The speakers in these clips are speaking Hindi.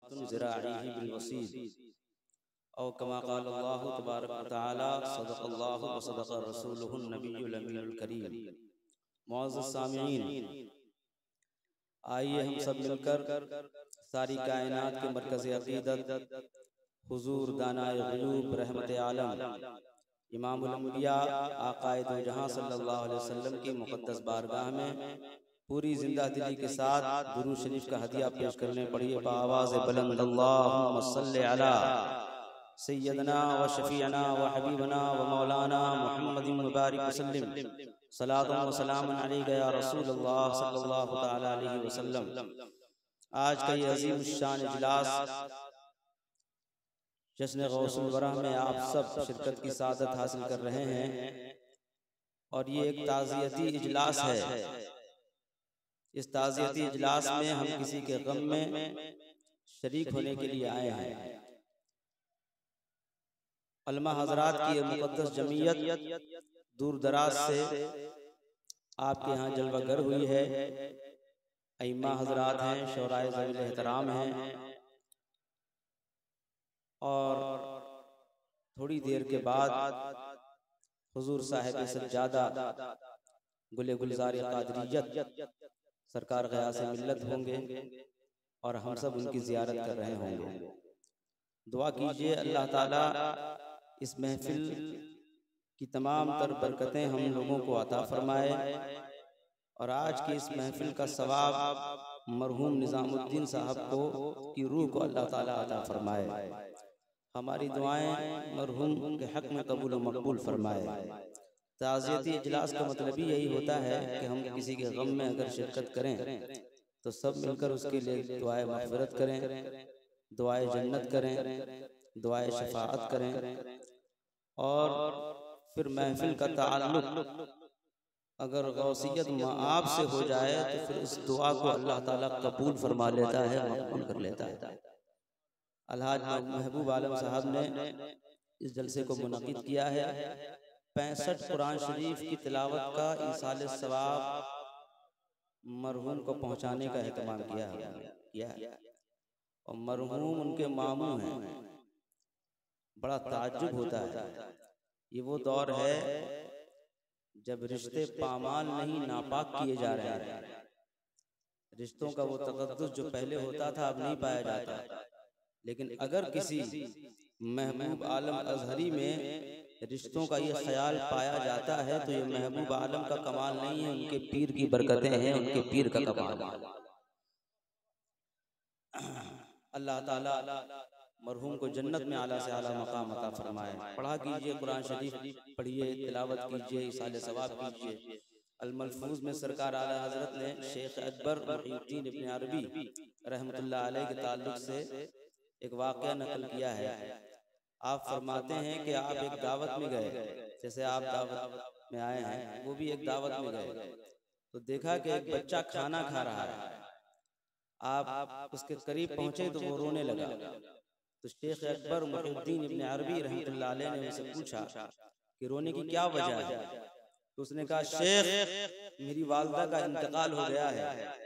ज़राइही बिलवसील औ कमा क़ाल अल्लाहु तबारक व तआला सदक़ल्लाहु व सदक़ रसूलुहुन नबियुल अमीनुल करीम। मुअज़्ज़ज़ सामिईन, आइए हम सब मिलकर सारी कायनात के मरकज़ अक़ीदत हुज़ूर दानाए ग़ुयूब रहमत आलम इमामुल अंबिया आक़ाए दो जहां सल्लल्लाहु अलैहि वसल्लम की मुक़द्दस बारगाह में पूरी जिंदा दिली के साथ दुरूद शरीफ का हदिया पेश करने पढ़िए बाआवाज़ बुलंद अल्लाहुम्मा सल्लि अला सय्यदना व शफीअना व हबीबना व मौलाना मुहम्मदिन मुबारिक वसल्लम सलातुन व सलामुन अलैका या रसूलल्लाह सल्लल्लाहु तआला अलैहि वसल्लम। आज का ये अज़ीम शान इजलास जश्न गौसुल वरा में आप सब शिरकत की सादत हासिल कर रहे हैं और ये एक ताज़ियती इजलास है। इस ताज़ियती इजलास में हम किसी के गम में शरीक होने के लिए आए हैं। उलमा हज़रात की मुक़द्दस जमीयत दूर दराज से आपके यहाँ जलवागर हुई है। अइम्मा हज़रात हैं, शोराए ज़वील एहतराम हैं और थोड़ी देर के बाद हुज़ूर साहिब सज्जादा गुले गुलज़ार क़ादरियत सरकार ग़यास मिल्लत होंगे और हम सब उनकी ज़ियारत कर रहे होंगे। दुआ कीजिए अल्लाह ताला इस महफिल की तमाम तर बरकतें हम लोगों को अता फरमाए और आज की इस महफिल का सवाब मरहूम निज़ामुद्दीन साहब को की रूह को अल्लाह ताला अता फरमाए। हमारी दुआएं मरहूम के हक़ में कबूल व मकबूल फरमाए। ताज़ियती इजलास का मतलब ही यही होता है कि हम किसी के गम में अगर शिरकत करें तो सब मिलकर उसके लिए दुआए मग़फ़िरत करें, दुआए जन्नत करें, दुआए शफ़ाअत करें और फिर महफिल का ताल्लुक़ अगर गौसियत माआब से हो जाए तो फिर उस दुआ को अल्लाह ताला कबूल फरमा लेता है, मक़बूल कर लेता है। अलहाज महबूब आलम साहब ने इस जलसे को मुनक़िद किया है। 65 कुरान शरीफ की तिलावत का ईसाल सवाब मरहूम को पहुँचाने का एहतमाम किया है और मरहूम उनके मामू हैं। बड़ा ताज्जुब होता है। ये वो दौर है जब रिश्ते पामाल नहीं नापाक किए जा रहे हैं। रिश्तों का वो तक़द्दुस जो पहले होता था अब नहीं पाया जाता। लेकिन अगर किसी महबूब आलम अज़हरी में रिश्तों का ये ख्याल पाया जाता है तो ये महबूब आलम का कमाल नहीं है, उनके पीर की बरकतें हैं, उनके पीर का कमाल है। अल्लाह ताला मरहूम को जन्नत में आला से आला मकाम अता फरमाए। पढ़ा कीजिए, कुरान शरीफ पढ़िए, तिलावत कीजिए, इसाले सवाब कीजिए। अल-मलफूज़ में सरकार आला हज़रत ने शेख अकबर मुहीउद्दीन इब्न अरबी रहमतुल्लाह अलैह के ताल्लुक़ से एक वाक़या नकल किया है। आप फरमाते हैं कि आप एक दावत में गए, जैसे आप दावत में आए हैं, वो भी एक दावत में गए तो देखा कि एक बच्चा खाना खा रहा है। आप उसके करीब पहुँचे तो वो रोने लगा। तो शेख अकबर मुहीउद्दीन इब्न अरबी रहमतुल्लाह अलैह ने उनसे पूछा कि रोने की क्या वजह है। तो उसने कहा, शेख मेरी वालदा का इंतकाल हो गया है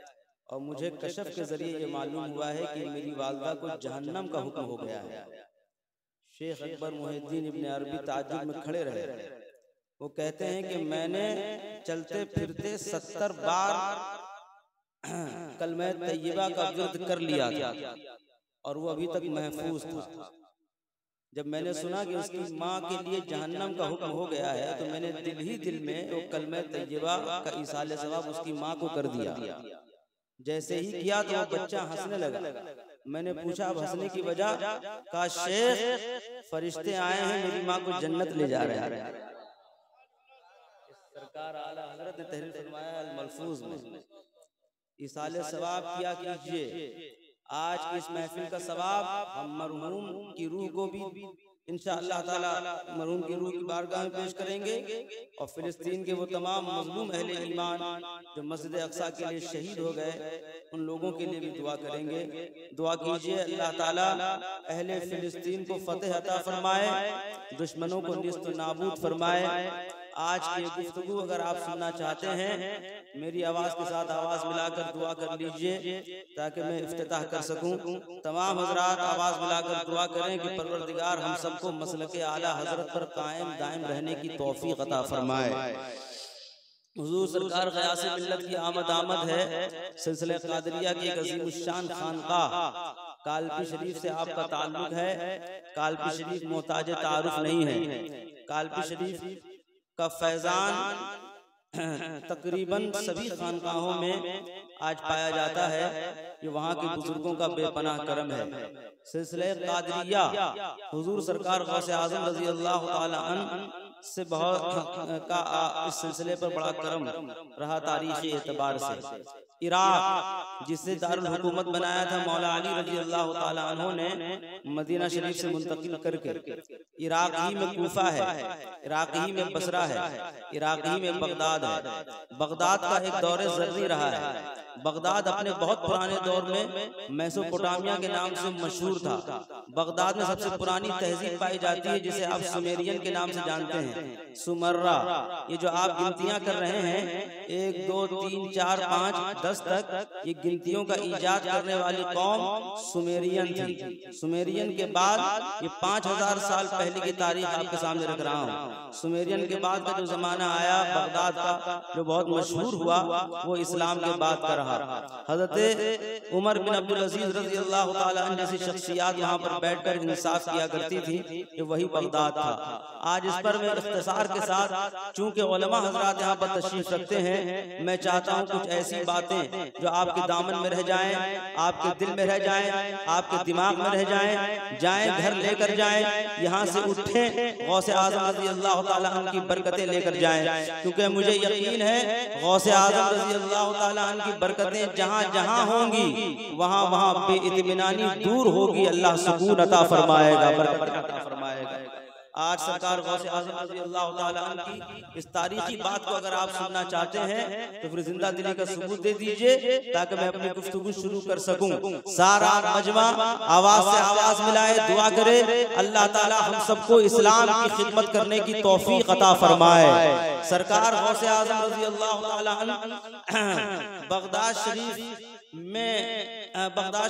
और मुझे कशफ के जरिए ये मालूम हुआ है कि मेरी वालदा को जहन्नम का हुक्म हो गया है। शेख अकबर मुहीउद्दीन इब्न अरबी ताज्जुब में खड़े रहे। वो कहते हैं कि मैंने चलते फिरते 70 बार कलमा तय्यबा का विर्द कर लिया था और वो अभी तक महफूज था। जब मैंने सुना कि उसकी माँ के लिए जहन्नम का हुक्म हो गया है तो मैंने दिल ही दिल में वो कलमा तय्यबा का ईसाले सवाब उसकी माँ को कर दिया। जैसे ही किया तो वो बच्चा हंसने लगा। मैंने पूछा अब हंसने की वजह? कहा, शेख फरिश्ते आए हैं, मेरी माँ को जन्नत ले जा रहे हैं। सरकार आला हज़रत ने तहरीर फरमाया अल-मलफूज़ में, इसाले सवाब किया कीजिए। आज की इस महफिल का सवाब हम मरहूम की रूह को भी इंशाअल्लाह ताला मरहूम की रूह की बारगाह में पेश करेंगे और फिलिस्तीन के वो तमाम मज़लूम अहले ईमान जो मस्जिद अक़सा के लिए शहीद हो गए उन लोगों के लिए भी दुआ करेंगे। दुआ कीजिए अल्लाह ताला अहले फिलिस्तीन को फतेह अता फरमाए, दुश्मनों को निस्त नाबूद फरमाए। आज की गुफ्तगू अगर आप सुनना चाहते हैं, मेरी आवाज़ के साथ आवाज़ मिलाकर दुआ कर लीजिए ताकि मैं इफ्तिताह कर सकूं। तमाम हजरात आवाज़ मिलाकर दुआ करें कि परवरदिगार हम सबको मसलके आला हजरत पर कायम दायम रहने की तौफीक अता फरमाए। हुजूर सरकार गयास मिल्लत की आमद है। सिलसिले कादरिया की एक अज़ीमुश्शान खानकाह कालपी शरीफ से आपका ताल्लुक है। कालपी शरीफ मोहताज तारुफ नहीं है। कालपी शरीफ का फैज़ान तकरीबन सभी खानकाहों में आज पाया जाता है। ये वहाँ के बुजुर्गों का बेपनाह करम है। सिलसिले कादरिया हुजूर सरकार गौसे आज़म रज़ी अल्लाह ताला अन्हु से बहुत का इस सिलसिले पर बड़ा करम रहा तारीखी एतबार से। इराक जिसे दारुल हुकूमत बनाया था मौला अली रज़ी अल्लाह ताला अन्हु ने मदीना शरीफ से मुंतकिल करके इराक ही में कूफा है, इराक ही में बसरा है, इराक ही में बगदाद है। बगदाद का एक दौर ज़र्री रहा है। बगदाद अपने बहुत पुराने दौर में मेसोपोटामिया के नाम से मशहूर था। बगदाद में सबसे पुरानी तहजीब पाई जाती है जिसे आप सुमेरियन के नाम से जानते हैं। सुमर्रा, ये जो आप गिनतियां कर रहे हैं 1 2 3 4 5 10 तक, ये गिनतियों का ईजाद करने वाली कौम सुमेरियन थी। सुमेरियन के बाद ये 5000 साल पहले की तारीख आपके सामने रख रहा हूँ। सुमेरियन के बाद का जो जमाना आया बगदाद का जो बहुत मशहूर हुआ वो इस्लाम के बाद का रहा। हज़रत उमर बिन अब्दुल अजीज रज़ी अल्लाह ताला अन्हु जैसी शख्सियत यहाँ पर बैठकर इंसाफ किया करती थी, ये वही बगदाद था। आज इस पर मैं इख्तिसार के साथ, चूंकि उलमा हजरात यहाँ पर तशरीफ रखते हैं, मैं चाहता हूँ कुछ ऐसी बातें जो आपके दामन में रह जाएं, आपके दिल में रह जाएं, आपके दिमाग में रह जाएं, घर लेकर जाएं, यहाँ से उठें, गौसे आज़म रज़ी अल्लाह ताला अन्हु की बरकतें लेकर जाएं। क्योंकि मुझे यकीन है गौसे आज़म रज़ी अल्लाह ताला अन्हु की बरकतें जहाँ जहाँ होंगी वहाँ वहाँ बेइत्मीनानी दूर होगी। अल्लाह सुकून अता फरमाएगा, बरकत अता फरमाएगा। आज सरकार गौसे आज़म रज़ी अल्लाह ताला अन्हु की इस तारीखी बात को अगर आप सुनना चाहते हैं तो फिर जिंदा दिली का सबूत दे दीजिए ताकि मैं अपनी गुफ्तगू शुरू कर सकूं। सारा मजमा आवाज से आवाज मिलाए, दुआ करे अल्लाह ताला हम सबको इस्लाम की खिदमत करने की तौफीक अता फरमाए। सरकार गौसे आज़म रज़ी अल्लाह ताला अन्हु बगदाद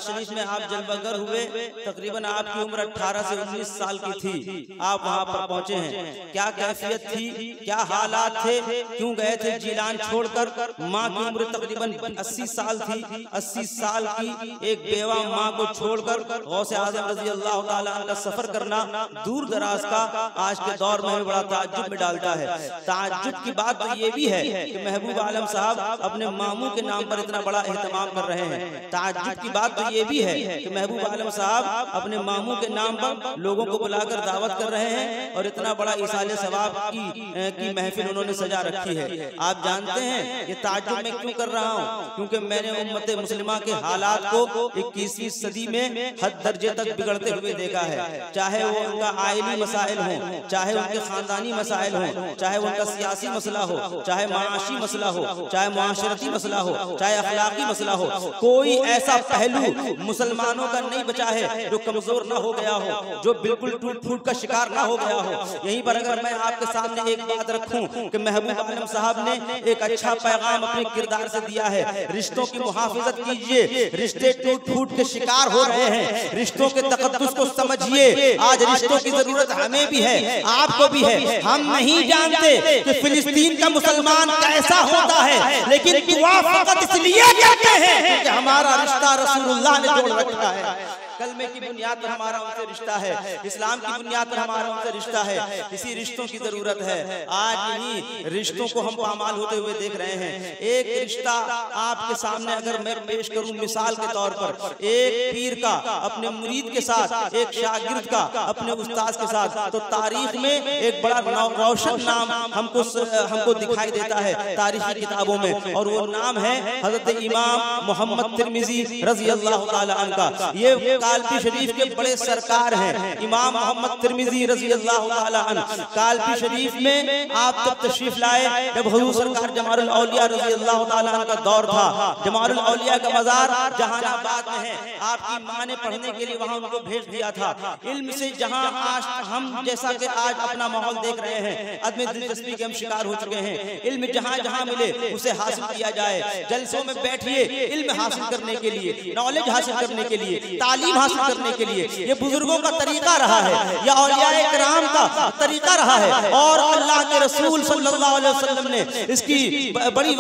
शरीफ में आप जलवागर हुए। तकरीबन आपकी उम्र 18 से 19 साल की थी। आप वहाँ पर पहुँचे हैं। क्या कैफियत थी, क्या हालात थे, क्यों गए थे जीलान छोड़कर? माँ की उम्र तकरीबन 80 साल थी। 80 साल की एक बेवा माँ को छोड़कर गौसे आज़म रज़ी अल्लाह ताला अन्हु का सफर करना दूर दराज का आज के दौर में बड़ा ताज्जुब में डालता है। ताज्जुब की बात तो ये भी है कि महबूब आलम साहब अपने मामू के नाम पर इतना बड़ा एहतमाम कर रहे हैं। ताज्जुब की बात तो ये भी है कि महबूब आलम साहब अपने मामू के नाम पर लोगों को बुलाकर दावत कर रहे हैं और इतना बड़ा इसाले सवाब की महफिल उन्होंने सजा रखी है। आप जानते हैं ये ताज्जुब मैं क्यों कर रहा हूँ? क्योंकि मैंने उम्मत मुस्लिमा के हालात को 21वीं सदी में हद दर्जे तक बिगड़ते हुए देखा है। चाहे वो उनका आइली मसाइल हो, चाहे उनके खानदानी मसाइल हो, चाहे उनका सियासी मसला हो, चाहे माशी मसला हो, चाहे मुआशरती मसला हो, चाहे अखलाकी मसला हो, कोई ऐसा पहलू मुसलमानों का नहीं बचा है जो कमजोर ना हो गया हो, जो बिल्कुल टूट फूट का शिकार ना हो गया हो। यहीं पर अगर मैं आपके सामने एक बात रखूं कि महबूब आलम साहब ने एक अच्छा पैगाम अपने किरदार से दिया है। रिश्तों की मुहाफिजत कीजिए, रिश्ते टूट फूट के शिकार हो रहे हैं, रिश्तों के तकद्दुस को समझिए। आज रिश्तों की जरूरत हमें भी है, आपको भी है। हम नहीं जानते कि फिलिस्तीन का मुसलमान कैसा होता है, लेकिन दुआ फकत इसलिए करते हैं कि हमारा रिश्ता रसूलुल्लाह ने जोड़ रखा है। कलमे की बुनियाद पर हमारा उनसे रिश्ता है, इस्लाम की बुनियाद पर हमारा उनसे रिश्ता है। इसी रिश्तों की जरूरत है। आज इन्हीं रिश्तों को हम पामाल होते हुए देख रहे हैं। एक रिश्ता आपके सामने अगर मैं पेश करूं मिसाल के तौर पर, एक पीर का अपने मुरीद के साथ, एक शागिर्द का अपने उस्ताद के साथ, तो तारीख में एक बड़ा रोशन नाम हमको दिखाई देता है तारीखी किताबों में, और वो नाम है हजरत इमाम मोहम्मद तिरमिजी रज़ी अल्लाह ताला अन्हु का। ये कालपी शरीफ के बड़े सरकार हैं इमाम मोहम्मद तिरमिजी रज़ी अल्लाह ताला अन्हु। कालपी शरीफ में आप तब तशरीफ लाए जब हुजूर सरकार जमालुल औलिया रज़ी अल्लाह ताला अन्हु का दौर था। जमालुल औलिया का मज़ार जहानाबाद में है। आपकी माँ ने पढ़ने के लिए वहाँ उनको भेज दिया था। इल्म से जहाँ आज हम जैसा कि आज अपना माहौल देख रहे हैं, अदम दिलचस्पी के हम शिकार हो चुके हैं। इल्म जहाँ जहाँ मिले उसे हासिल किया जाए। जलसों में बैठिए इल्म हासिल करने के लिए, नॉलेज हासिल करने के लिए, तालीम हासिल करने के लिए। ये बुजुर्गों का तरीका रहा है, या औलियाए किराम का तरीका रहा है। और अल्लाह के रसूल सल्लल्लाहु अलैहि वसल्लम ने इसकी बड़ी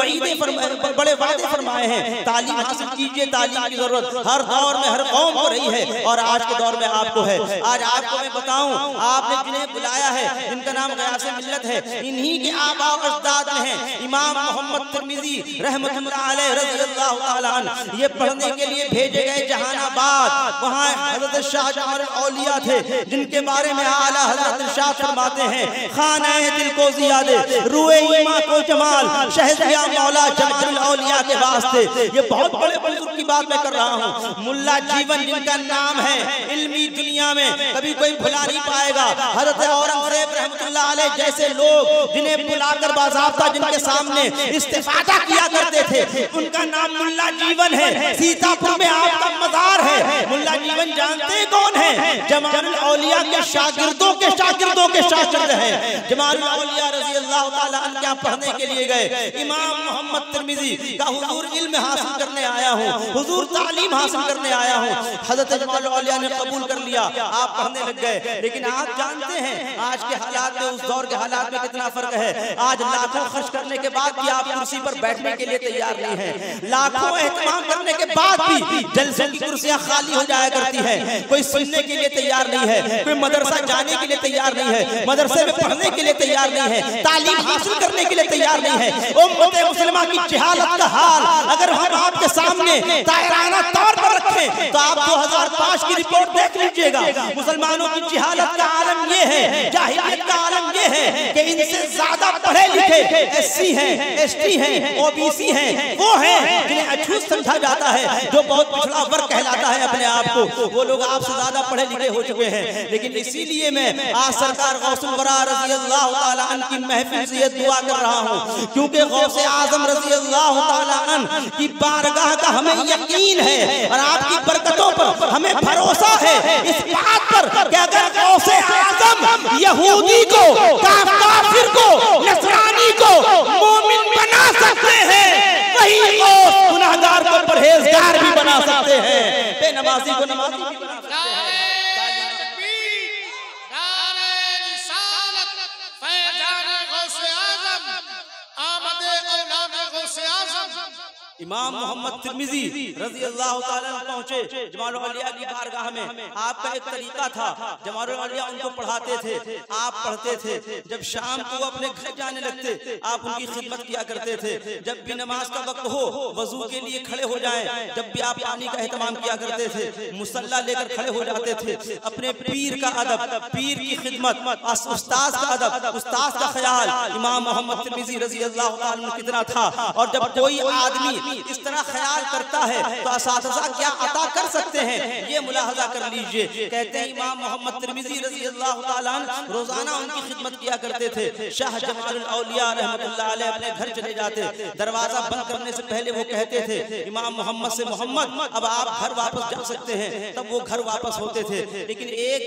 बड़े वादे फरमाए हैं। तालीम हासिल कीजिए, तालीम की जरूरत हर दौर में हर कौम को रही है और आज के दौर में आपको है। आज आपको मैं बताऊं, आपने जिन्हें बुलाया है, जिनका नाम ग़यासे मिल्लत है, इन्हीं के आबा व अजदाद में है इमाम मोहम्मद तिरमिजी रहमतुल्लाह अलैहि रज़ियल्लाहु ताला अन्हु। ये पढ़ने के लिए भेजे गए जहानाबाद। वहाँ हज़रत शाह जमालुल औलिया थे, जिनके बारे में आला हज़रत इरशाद फरमाते हैं, खाने दिल को ज़ियादे रूए ईमान को जमाल शहज़िया मौला जमालुल औलिया के वास्ते। ये बहुत बड़े बुजुर्ग की बात मैं कर रहा हूँ। मुल्ला जीवन जिनका नाम है इल्मी दुनिया में कभी कोई भुला नहीं पाएगा। हज़रत औरंगज़ेब रहमतुल्लाह अलैह जैसे लोग जिन्हें बुलाकर बाज़ाब्ता जिनके सामने इस्तिफ़ादा किया करते थे, उनका नाम मुल्ला जीवन है। सीतापुर में आपका मज़ार है। मुल्ला जीवन जानते कौन है? जमालुल औलिया के शागिर्दों के शागिर्दों के शागिर्द हैं। जमालुल औलिया रज़ी अल्लाह ताला अन्हु क्या पढ़ने के लिए गए। इमाम मोहम्मद तिरमिजी का हुजूर इल्म हासिल करने आया हूँ, हुजूर तालीम हासिल करने आया हूँ। हज़रत जमालुल औलिया ने कबूल कर लिया, आप पढ़ने लग गए। लेकिन आप जानते हैं आज के हालात में, उस दौर के हालात में कितना फर्क है। आज लाखों खर्च करने के बाद भी आप कुर्सी पर बैठने के लिए तैयार नहीं है। लाखों एहतमाम करने के बाद भी जलसे की कुर्सियां खाली हो जाया करती है। कोई सुनने के लिए तैयार नहीं है, कोई मदरसा जाने के लिए तैयार नहीं है, मदरसे में पढ़ने के लिए तैयार नहीं है, तालीम हासिल करने के लिए तैयार नहीं है। उम्मत मुस्लिमा की जहालत का हाल अगर हम आपके सामने दायराना तौर पर रखें तो आप 2005 की रिपोर्ट देख लीजिएगा। मुसलमानों की जहालत का आलम ये है, जाहिलियत का आलम ये है कि इनसे ज्यादा पढ़े लिखे एससी हैं, एसटी हैं, ओबीसी हैं, वो हैं जिन्हें अछूत समझा जाता है, जो बहुत पिछड़ा वर्ग कहलाता है अपने आप को। वो लोग आपसे ज्यादा पढ़े लिखे हो चुके हैं। लेकिन इसीलिए मैं आज सरकार गौसुल वरा रज़ी अल्लाह ताला अन्हु की महफिल से ये दुआ कर रहा हूँ, क्योंकि गौसे आजम रज़ी अल्लाह ताला अन्हु की बारगाह का हमें यकीन है और आपकी बरकतों पर हमें भरोसा है इस बात पर कि अगर गौसे आजम यहूदी को, काफिर को, नसरानी को मोमिन बना सकते हैं, वही गुनाहगार को परहेजगार भी बना सकते हैं, बेनमाजी को नमाजी भी बना सकते हैं। इमाम मोहम्मद तिरमिजी रज़ी अल्लाह ताला अन्हु पहुंचे जमालुल औलिया की बारगाह में। आपका एक तरीका था, जमालुल औलिया उनको पढ़ाते थे, आप पढ़ते थे। जब शाम को अपने घर जाने लगते आप उनकी खिदमत किया करते थे। जब भी नमाज का वक्त हो वजू के लिए खड़े हो जाएं, जब भी आप पानी का एहतमाम किया करते थे, मुसल्ला लेकर खड़े हो जाते थे। अपने पीर का अदब, पीर की खिदमत, उस्ताद का अदब, उस्ताद का ख्याल इमाम मोहम्मद तिरमिजी रज़ी अल्लाह ताला अन्हु कितना था। और जब कोई आदमी इस तरह ख्याल करता है तो असातिज़ा क्या अता कर सकते हैं, ये मुलाहजा कर लीजिए। कहते हैं इमाम मोहम्मद तिरमिजी रज़ी अल्लाह ताला अन्हु रोजाना उनकी खिदमत किया करते थे। शाह जमालुल औलिया रहमतुल्लाह अलैह अपने घर चले जाते, दरवाजा बंद करने से पहले वो कहते थे इमाम मोहम्मद से, मोहम्मद अब आप घर वापस जा सकते हैं। तब वो घर वापस होते थे। लेकिन एक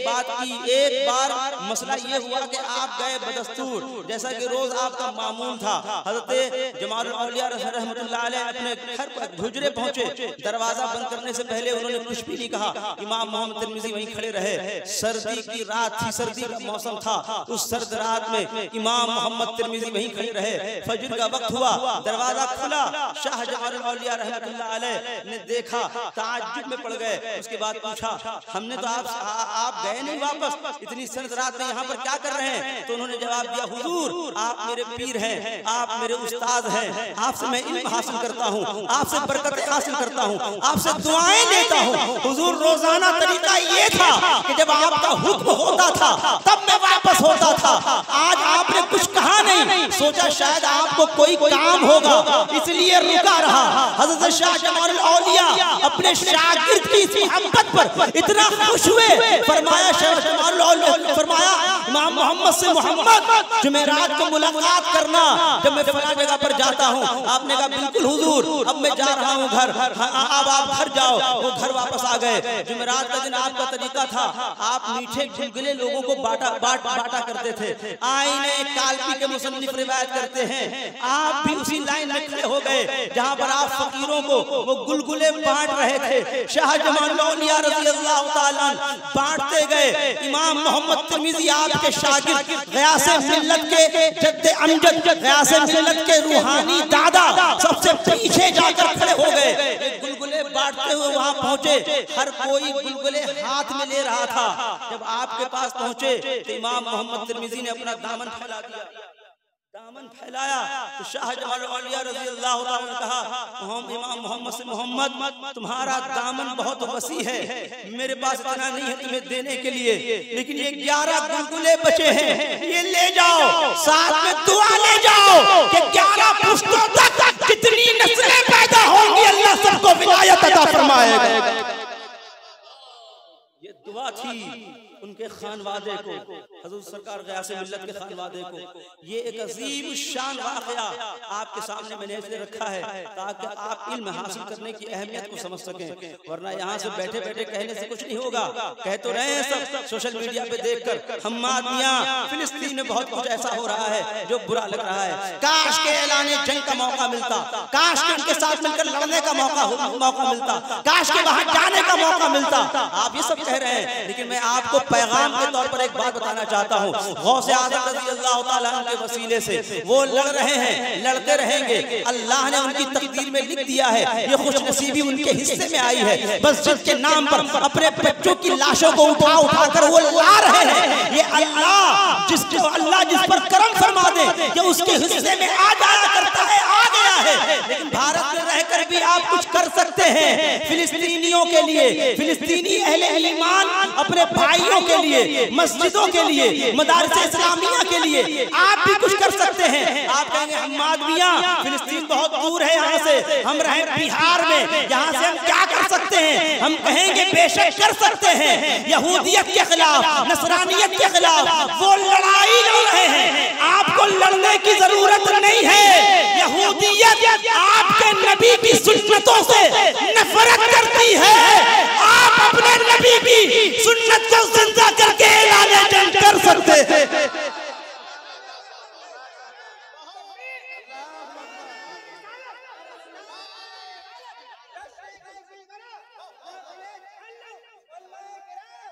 बार मसला ये हुआ कि आप गए बदस्तूर, जैसा कि रोज आपका मामूल था। हज़रत जमालुल औलिया रहमतुल्लाह अलैह अपने घर पर हुजरे पहुंचे, दरवाजा बंद करने से पहले उन्होंने कुछ भी नहीं कहा। इमाम मोहम्मद तिरमिजी वहीं खड़े रहे। सर्दी की रात थी, सर्दी का मौसम था। उस सर्द रात में इमाम मोहम्मद तिरमिजी वहीं खड़े रहे। फजर का वक्त हुआ, दरवाजा खुला, शाह जमालुल औलिया रहमतुल्लाह अलैह ने देखा, ताज्जुब में पड़ गए। उसके बाद पूछा, हमने तो आप गए नहीं वापस, इतनी सर्द रात में यहाँ पर क्या कर रहे हैं? तो उन्होंने जवाब दिया, हुजूर आप मेरे पीर हैं, आप मेरे उस्ताद हैं, आपसे मैं इल्म हासिल करता हूँ, आपसे बरकतें हासिल करता हूँ, आपसे दुआएं लेता हूँ। हुजूर रोजाना तरीका ये था कि जब आपका हुक्म होता था तब मैं वापस होता था। आज आपने कुछ कहा नहीं, सोचा शायद आपको कोई काम होगा इसलिए रुका रहा। हज़रत शाह जमाल औलिया अपने शागिर्द की इस मोहब्बत पर इतना खुश हुए, फरमाया शाह जमाल औलिया फरमाया इमाम मोहम्मद से मोहम्मद जुमेरात को मुलाकात करना जब मैं फलां जगह पर जाता हूँ। आपने कहा बिल्कुल हुजूर, अब मैं जा रहा हूँ घर, अब आप घर जाओ। वो घर वापस आ गए। जुमेरात का दिन आपका तरीका था, आप मीठे गुलगुले लोगों को बांटा करते थे। आईने कालपी के मुसन्निफ रिवायत करते हैं, आप भी उसी लाइन में खड़े हो गए जहां पर आप फकीरों को वो गुलगुले बांट रहे थे। शाह जमाल औलिया रज़ी अल्लाह ताला बांटते गए। इमाम मोहम्मद तिरमिज़ी आपके शागिर्द, ग़यासे मिल्लत के जद्दे अमजद, ग़यासे मिल्लत के रूहानी दादा सबसे पीछे जाकर खड़े हो गए। गुलगुले बांटते हुए वहां पहुंचे, हर कोई गुलगुले हाथ में ले रहा था। जब आपके पास पहुंचे तो इमाम मोहम्मद तिरमिज़ी ने अपना दामन फैला दिया। दामन फैलाया तो शाह जमाल औलिया रज़ी अल्लाह ताला ने कहा, इमाम मोहम्मद से मोहम्मद तुम्हारा दामन बहुत वसी है, मेरे पास इतना नहीं है तुम्हें देने के लिए, लेकिन ये 11 गुलगुले बचे हैं, ये ले जाओ, साथ में दुआ ले जाओ कि 11 पुश्तों तक कितनी नस्लें पैदा होंगी, अल्लाह सबको विलायत अता फरमाएगा। ये दुआ थी उनके खानवादे को, हज़रत सरकार ग़यासे मिल्लत के खानवादे को। ये एक अजीम शान वाक़या आपके सामने मैंने इसलिए रखा है ताकि आप इल्म हासिल करने की अहमियत को समझ सकें, वरना यहाँ से बैठे बैठे कहने से कुछ नहीं होगा। कह तो रहे हैं सब सोशल मीडिया पे देखकर, हम्मादियाँ फिलिस्तीन में बहुत कुछ ऐसा हो रहा है जो बुरा लग रहा है। काश के ऐलाने जंग का मौका मिलता, काश के उनके साथ मिलकर लड़ने का मौका मिलता, काश के वहां जाने का मौका मिलता। आप ये सब कह रहे हैं, लेकिन मैं आपको पैगाम के तौर पर एक बात बताना चाहता हूँ। गौसे आज़म रज़ी अल्लाह ताला के वसीले से वो लड़ रहे हैं, लड़ते रहेंगे। अल्लाह ने उनकी तकदीर में लिख दिया है, ये खुशनसीबी उनके हिस्से में आई है। मस्जिद के नाम पर अपने बच्चों की लाशों को उठा कर वो ला रहे हैं। ये अल्लाह जिस पर करम फरमा दे कि उसके हिस्से में आ जाया करता है, आ गया है। लेकिन भारत में रहकर भी आप कुछ कर सकते हैं फिलिस्तीनियों के लिए, फिलिस्तीनी अहले ईमान अपने भाइयों के लिए, मस्जिदों के लिए, मदारिस इस्लामिया के लिए आप भी कुछ कर सकते हैं। आप कहेंगे हम्मादियाँ फिलिस्तीन बहुत दूर है यहाँ से, हम रहे बिहार में, यहाँ से हम क्या कर सकते हैं? हम कहेंगे बेशक कर सकते हैं। यहूदियत के खिलाफ, नसरानियत के खिलाफ वो लड़ाई लड़ रहे हैं, आपको लड़ने की जरूरत नहीं है। यहूदियत आपके नबी की सुन्नतों से नफरत करती है, आप अपने नबी की सुन्नत को जिंदा करके ऐलान जंग कर सकते हैं।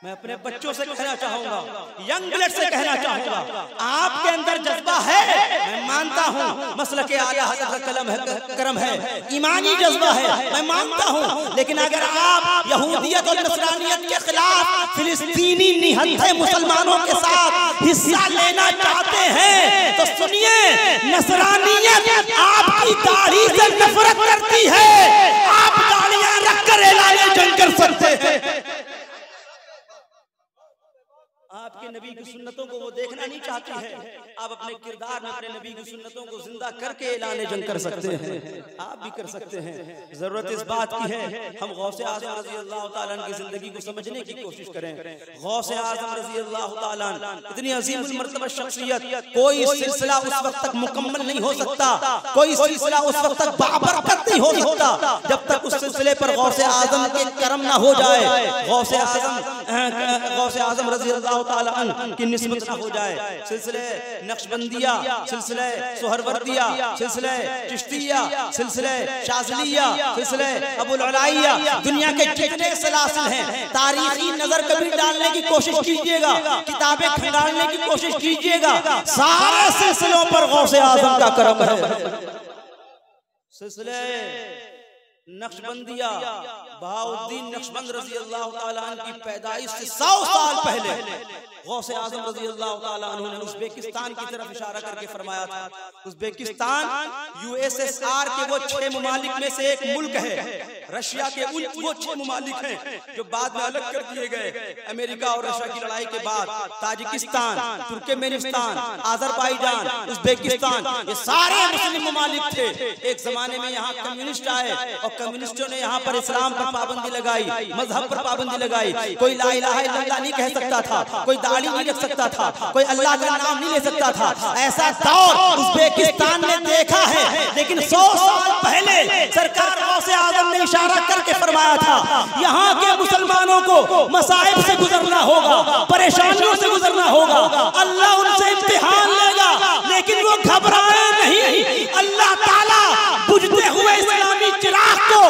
मैं अपने बच्चों से कहना चाहूंगा, यंग ब्लड से कहना चाहूंगा, आपके अंदर जज्बा है, मैं मानता हूँ, मसलक के आला हज़रत का करम है, ईमानी जज्बा है, मैं मानता हूँ। लेकिन अगर आप यहूदियत और नसरानियत के खिलाफ फिलिस्तीनी निहत्थे मुसलमानों के साथ हिस्सा लेना चाहते हैं तो सुनिए, नसरानियत आपकी दाढ़ी से नफरत करती है, आप दाढ़ियां रखकर ऐलान जंग कर सकते हैं। आपके नबी की सुन्नतों को वो देखना नहीं चाहती है, आप अपने किरदार में अपने नबी की सुन्नतों को जिंदा करके ऐलान जंग कर सकते हैं। आप भी कर सकते हैं। जरूरत इस बात की है हम गौसे आज़म रज़ी अल्लाह ताला की जिंदगी को समझने की कोशिश करें। गौसे आज़म रज़ी अल्लाह ताला इतनी अजीमुल मर्तबा शख्सियत, कोई सिलसिला उस वक्त तक मुकम्मल नहीं हो सकता, कोई सिलसिला उस वक्त तक बाबरकत नहीं हो सकता जब तक उस सिलसिले पर गौसे आज़म के करम ना हो जाए, गौसे आज़म रज़ी अल्लाह ताला की निस्बत ना हो जाए। सिलसिले नक्शबंदिया, सिलसिले सुहरवर्दिया, सिलसिले चिश्तिया, सिलसिले शाज़लिया, सिलसिले अबुल अलाइया, दुनिया के जितने सलासिल हैं, तारीखी नजर कभी डालने की कोशिश कीजिएगा, किताबें खंगालने की कोशिश कीजिएगा, सारे सिलसिलों पर गौसे आज़म का करम है। सिलसिले नक्शबंदिया, बहाउद्दीन नक्शबंद रज़ी अल्लाह ताला अन्हु की पैदाइश से 100 साल पहले गौसे आज़म रज़ी अल्लाह ताला अन्हु ने उज़्बेकिस्तान की तरफ इशारा करके फरमाया था, उज़्बेकिस्तान USSR के वो 6 ममालिक में से एक मुल्क है, रशिया के वो 6 ममालिक हैं जो बाद में अलग कर दिए गए। अमेरिका और रशिया की लड़ाई के बाद ताजिकिस्तान, तुर्कमेनिस्तान, आज़रबाईजान, उज़्बेकिस्तान, ये सारे मुस्लिम ममालिक थे। एक जमाने में यहाँ कम्युनिस्ट आए और कम्युनिस्टों ने यहाँ पर इस्लाम पर पाबंदी लगाई, मजहब पर पाबंदी लगाई। कोई ला इलाहा इल्लल्लाह नहीं कह सकता था, कोई दाढ़ी नहीं रख सकता था, कोई अल्लाह का नाम नहीं ले सकता था। ऐसा दौर उज़्बेकिस्तान ने देखा है, लेकिन 100 साल पहले सरकार गौसे आज़म ने इशारा करके फरमाया था, यहाँ के मुसलमानों को मसाइब से गुजरना होगा, परेशानियों से गुजरना होगा, अल्लाह उनसे इम्तिहान लेगा, लेकिन वो घबराए नहीं। अल्लाह ताला बुझते हुए इस्लामी चिराग को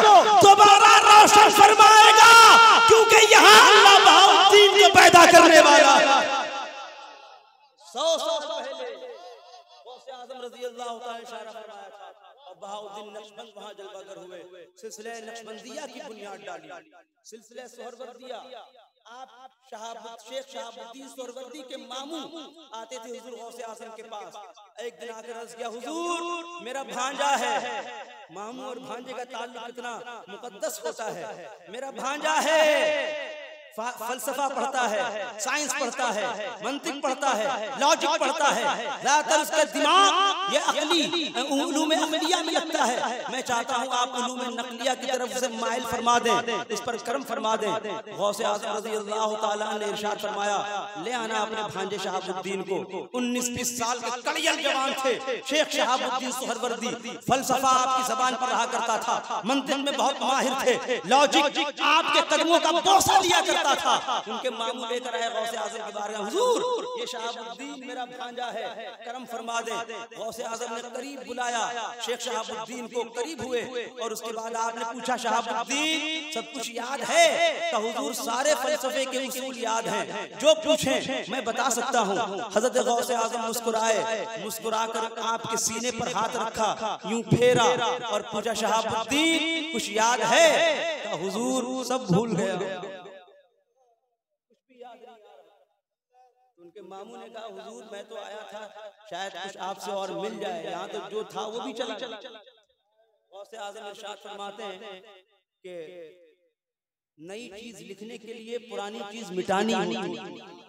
दोबारा रोशन फरमाएगा, क्योंकि यहाँ अल्लाह बहाउद्दीन को पैदा करने वाला है। 100 साल पहले गौसे आज़म रज़ी अल्लाह ताला इशारा फरमाया था और बहाउद्दीन नक्शबंद वहां जलवागर हुए, सिलसिले नक्शबंदिया की बुनियाद डाली, सिलसिले सोहरवर्दिया। आप शेख शहाबुद्दीन सोहरवर्दी के मामू आते थे हुजूर गौसे आज़म के पास। एक दिन आकर अर्ज़ किया, हुजूर मेरा भांजा है। मामू और भांजे का ताल्लुक कितना मुकद्दस होता है। मेरा भांजा है, फलसफा पढ़ता है, साइंस पढ़ता है, मंतिक पढ़ता है, लॉजिक पढ़ता है, ज़्यादातर उसका दिमाग ये अक़ली उलूम अक़लिया में लगता है। मैं चाहता हूँ आप उलूम नक़लिया की तरफ से माइल फरमा दें, इस पर करम फरमा दें। गौसे आज़म रज़ी अल्लाह ताला ने इरशाद फरमाया, ले आना अपने भांजे शहाबुद्दीन को। 19-20 साल के कड़ियल जवान थे शेख शहाबुद्दीन सोहरवर्दी। फलसफा आपकी ज़बान पर रहा करता था, मंतिक में बहुत माहिर थे, लॉजिक आपके कदमों का बोसा लिया करता था। उनके मामू लेकर आए गौसे आज़म के बारे में, हुजूर ये शहाबुद्दीन मेरा भांजा है, करम फरमा दे। गौसे आज़म ने करीब बुलाया, शेख शहाबुद्दीन को करीब हुए और उसके बाद आपने पूछा, शहाबुद्दीन सब कुछ याद है? तो हुजूर सारे फलसफे के उसूल याद हैं, जो पूछें मैं बता सकता हूँ। हज़रत गौसे आज़म मुस्कुराए, मुस्कुराकर आपके सीने पर हाथ रखा, यूं फेरा और पूछा, शहाबुद्दीन कुछ याद है? तो हुजूर सब भूल गया। उनके मामू ने कहा, हुजूर मैं तो आया था शायद कुछ आपसे और मिल जाए, यहाँ तो जो था वो भी चला। गौसे आज़म इरशाद फरमाते हैं कि नई चीज लिखने के लिए पुरानी चीज मिटानी होती है।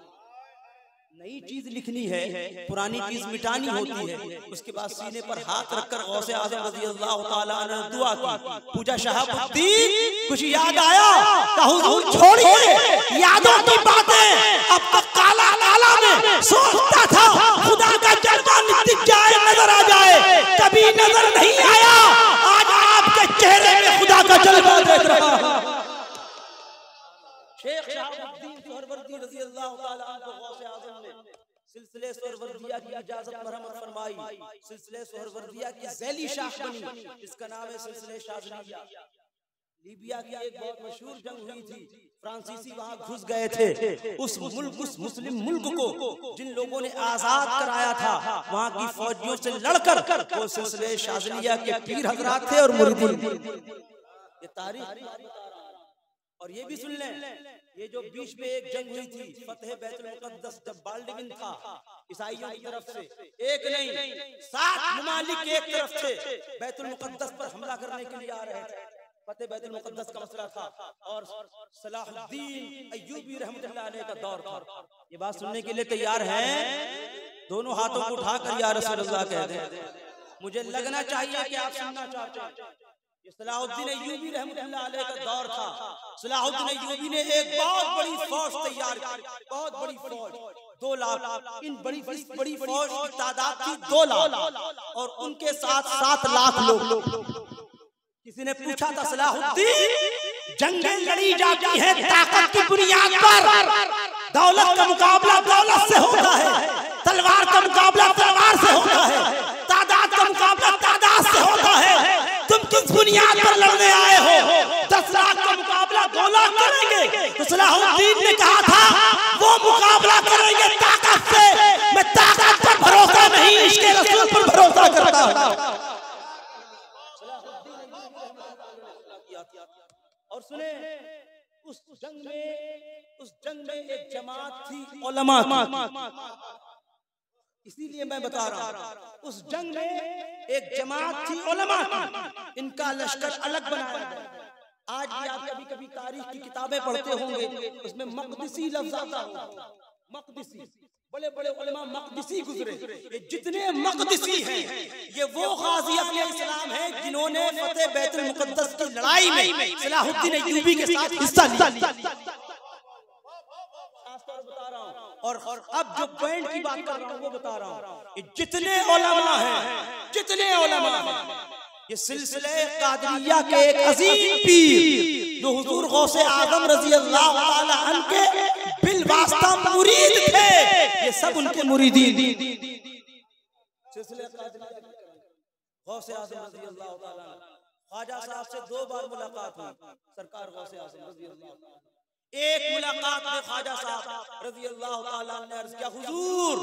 नई चीज लिखनी है, पुरानी चीज मिटानी होती है। उसके बाद सीने पर हाथ रखकर गौसे आज़म रज़ी अल्लाह ताला ने दुआ की, पूछा, शहाबुद्दीन कुछ याद आया? तो हुजूर छोड़िए यादों की बातें, अब तक काला काला में सोचता था खुदा का जलवा नित्य जाए नजर आ जाए, कभी नजर नहीं आया, आज आपके चेहरे में खुदा का जलवा देख रहा हूं। शेख शहाबुद्दीन सोहरवर्दी रज़ी अल्लाह ताला अन्हु गौसे आज़म ने सिलसिले सोहरवर्दिया की इजाजत मरहमत फरमाई, सिलसिले सोहरवर्दिया की ज़ैली शाख बनी, इसका नाम है सिलसिले शाज़लिया। लीबिया की एक बहुत मशहूर जंग हुई थी, फ्रांसीसी वहां घुस गए थे। उस मुस्लिम मुल्क को जिन लोगों ने आजाद कराया था, वहां की फौजियों से लड़कर वो सिलसिले शाज़लिया के पीर हजरात थे और मुरीदीन। ये तारीख। और ये भी सुन लें, ये जो बीच में एक जंग हुई थी फतेह बैतुल मुक़द्दस, जब बाल्डविन था ईसाइयों की तरफ से, एक नहीं 7 ममालिक एक तरफ से बैतुल मुक़द्दस पर हमला करने के लिए आ रहे थे। फतेह बैतुल मुक़द्दस का मसला था और सलाहुद्दीन अय्यूबी रहमतुल्लाह अलैह का दौर था। ये बात सुनने के लिए तैयार हैं? दोनों हाथों को उठाकर या रसूलुल्लाह कह दें। मुझे लगना चाहिए कि आप सुनना चाहते हैं। ये सलाहुद्दीन अय्यूबी रहमतुल्लाह अलैह का दौर था। सलाहुद्दीन अय्यूबी ने एक बहुत बड़ी फौज तैयार की, बहुत बड़ी फौज, 2 लाख। इन बड़ी फौज की तादाद थी 2 लाख और उनके साथ 7 लाख लोग। किसी ने पूछा था, सलाहुद्दीन जंगें लड़ी जाती हैं ताकत की बुनियाद पर, दौलत का मुकाबला दौलत से होता है, तलवार का मुकाबला तलवार से होता है, तादाद का मुकाबला तादाद से होता है। तुम किस बुनियाद पर लड़ने आए हो? 10 लाख का मुकाबला 2 लाख करेंगे? तो सलाहुद्दीन ने कहा था वो मुकाबला करेंगे ताकत से। मैं ताकत पर भरोसा नहीं, इसके रसूल पर भरोसा करता हूं। और सुने उस जंग में एक जमात थी उलमा की, इसीलिए मैं बता रहा हूं उस जंग में एक जमात थी उलमा की, इनका लश्कर अलग बनाया गया। आज भी आप कभी कभी तारीख की किताबें पढ़ते होंगे, उसमें मक़दिसी लफ्ज़ आता होगा, मक़दिसी, बड़े बड़े उलमा मक़दिसी गुजरे। ये जितने मक़दिसी हैं ये वो गाज़ी अहले इस्लाम हैं जिन्होंने फतेह बैतुल मुक़द्दस की लड़ाई में सलाहुद्दीन अय्यूबी के साथ हिस्सा लिया। बता रहा हूं, और अब जो पॉइंट की बात कर रहा हूं वो बता रहा हूं, ये जितने उलमा हैं, जितने उलमा हैं, ये सिलसिले कादरिया के एक अजीम पीर जो हुजूर गौसे आज़म रज़ी अल्लाह ताला अन्हु के बिलवास्ता मुरीद थे, ये सब उनके मुरीदीन। सिलसिले कादरिया गौसे आज़म रज़ी अल्लाह ताला ख्वाजा साहब से 2 बार मुलाकात हुई, सरकार गौसे आज़म रज़ी अल्लाह ताला। एक मुलाकात में ख्वाजा साहब रज़ी अल्लाह ताला ने अर्ज़ किया, हुजूर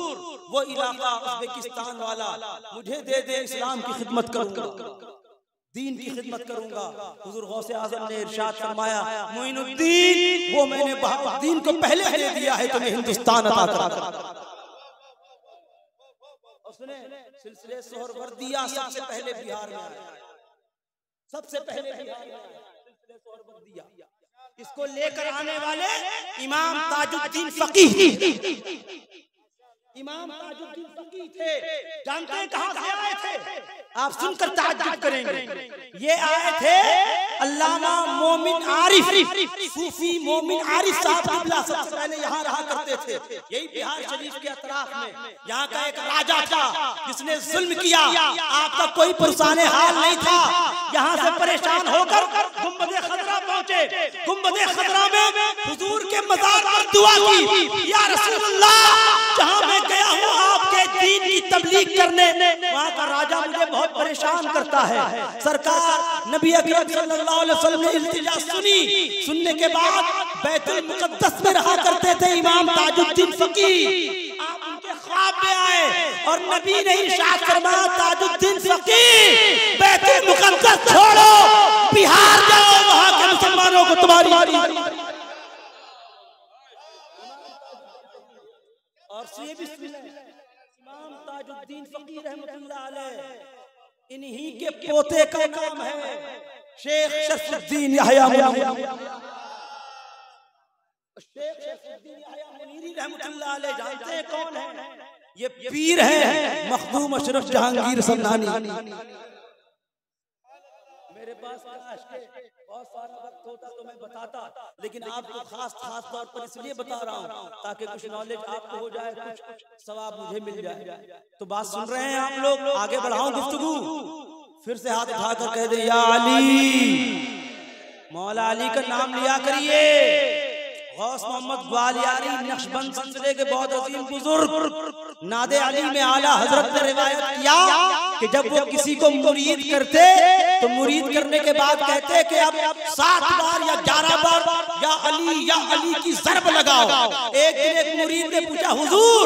वो इलाका उज़्बेकिस्तान वाला मुझे दे दे, इस्लाम की खिदमत करूंगा, दीन की खिदमत करूंगा। हुजूर गौसे आज़म ने इरशाद फरमाया, मोइनुद्दीन वो मैंने बहाउद्दीन को पहले दे दिया है, तुम्हें हिंदुस्तान अता करूंगा। और सुने सिलसिले सोहरवर्दिया सबसे पहले बिहार में आया, सबसे पहले बिहार में आया सिलसिले सोहरवर्दिया। इसको लेकर आने वाले इमाम ताजुद्दीन फकीह, इमाम ताजुद्दीन फकीह थे। जानते हैं कहां से आए थे? आप सुनकर ताज्जुब करेंगे। ये आए थे अल्लामा मोमिन आरिफ, सूफी मोमिन आरिफ साहब किबला सबसे पहले यहाँ रहा करते थे, यही बिहार शरीफ के अतराफ में। यहाँ का एक राजा था जिसने जुल्म किया, आपका कोई पुरसाने हाल नहीं था। यहाँ से परेशान होकर गुंबदे खजरा पहुंचे। गुंबदे खजरा में हुजूर के मज़ार पर दुआ की, या रसूलल्लाह जहाँ मैं गया हूँ आपके दीन की तबलीग करने, वहाँ का राजा मुझे बहुत परेशान करता है। सरकार नबी अकरम सल्लल्लाहु अलैहि वसल्लम ने इल्तिजा सुनी, सुनने के बाद बैतुल मुक़द्दस में रहा करते थे इमाम ताजुद्दीन फकीह। आप उनके ख्वाब में आए और नबी ने इरशाद फरमाया, ताजुद्दीन फकीह बैतुल मुक़द्दस छोड़ो, बिहार जाओ, वहाँ के मुसलमानों को तुम्हारी। और ये भी इमाम ताजुद्दीन फकीह रहमतुल्लाह अलैह, इन्हीं के पोते का नाम है शेख शरफुद्दीन याह्या मुनीरी। शेख शरफुद्दीन याह्या मुनीरी रहमतुल्लाह अलैह जानते हैं कौन है? ये पीर हैं मखदूम अशरफ जहांगीर समनानी। मेरे पास बहुत सारा वक्त होता तो मैं बताता, लेकिन आपको खास तौर पर इसलिए बता रहा हूँ ताकि कुछ नॉलेज आपको हो जाए, कुछ सवाब मुझे मिल जाए। तो बात सुन रहे हैं आप लोग? आगे बढ़ाऊं गुफ्तगू? फिर से हाथ उठाकर कह दे, या अली, मौला अली का नाम लिया करिए। गौस मोहम्मद ग्वालियारी नक्शबंद सिलसिले के बहुत अजीम बुजुर्ग नादे अली में आला हजरत ने रिवायत किया कि जब वो किसी को मुरीद करते तो मुरीद करने के बाद कहते कि अब 7 बार या 11 बार या अली की ज़र्ब लगाओ। एक दिन एक मुरीद ने पूछा, हुजूर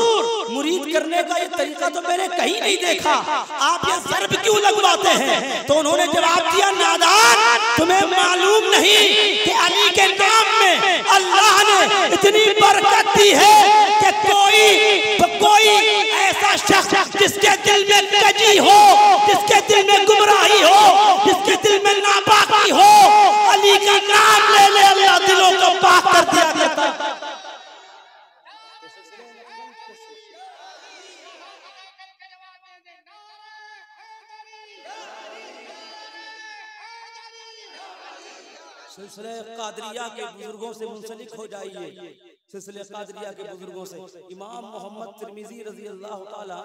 मुरीद करने का ये तरीका तो मैंने कहीं नहीं देखा, आप ये ज़र्ब क्यों लगवाते हैं? तो उन्होंने जवाब दिया, नादान तुम्हें मालूम नहीं कि अली के नाम में अल्लाह ने इतनी बरकत दी है कि कोई ऐसा शख्स जिसके दिल में कजी हो, जिसके दिल में गुमराही हो, जिसके दिल में नापाकी हो, अली का नाम ले ले अल्लाह दिलों को पाक कर दिया करता है। सिलसिले कादरिया के बुजुर्गों से मुंसलिक हो जाइए। सिलसिले कादरिया के बुजुर्गों से इमाम मोहम्मद तिरमिजी रज़ी अल्लाह ताला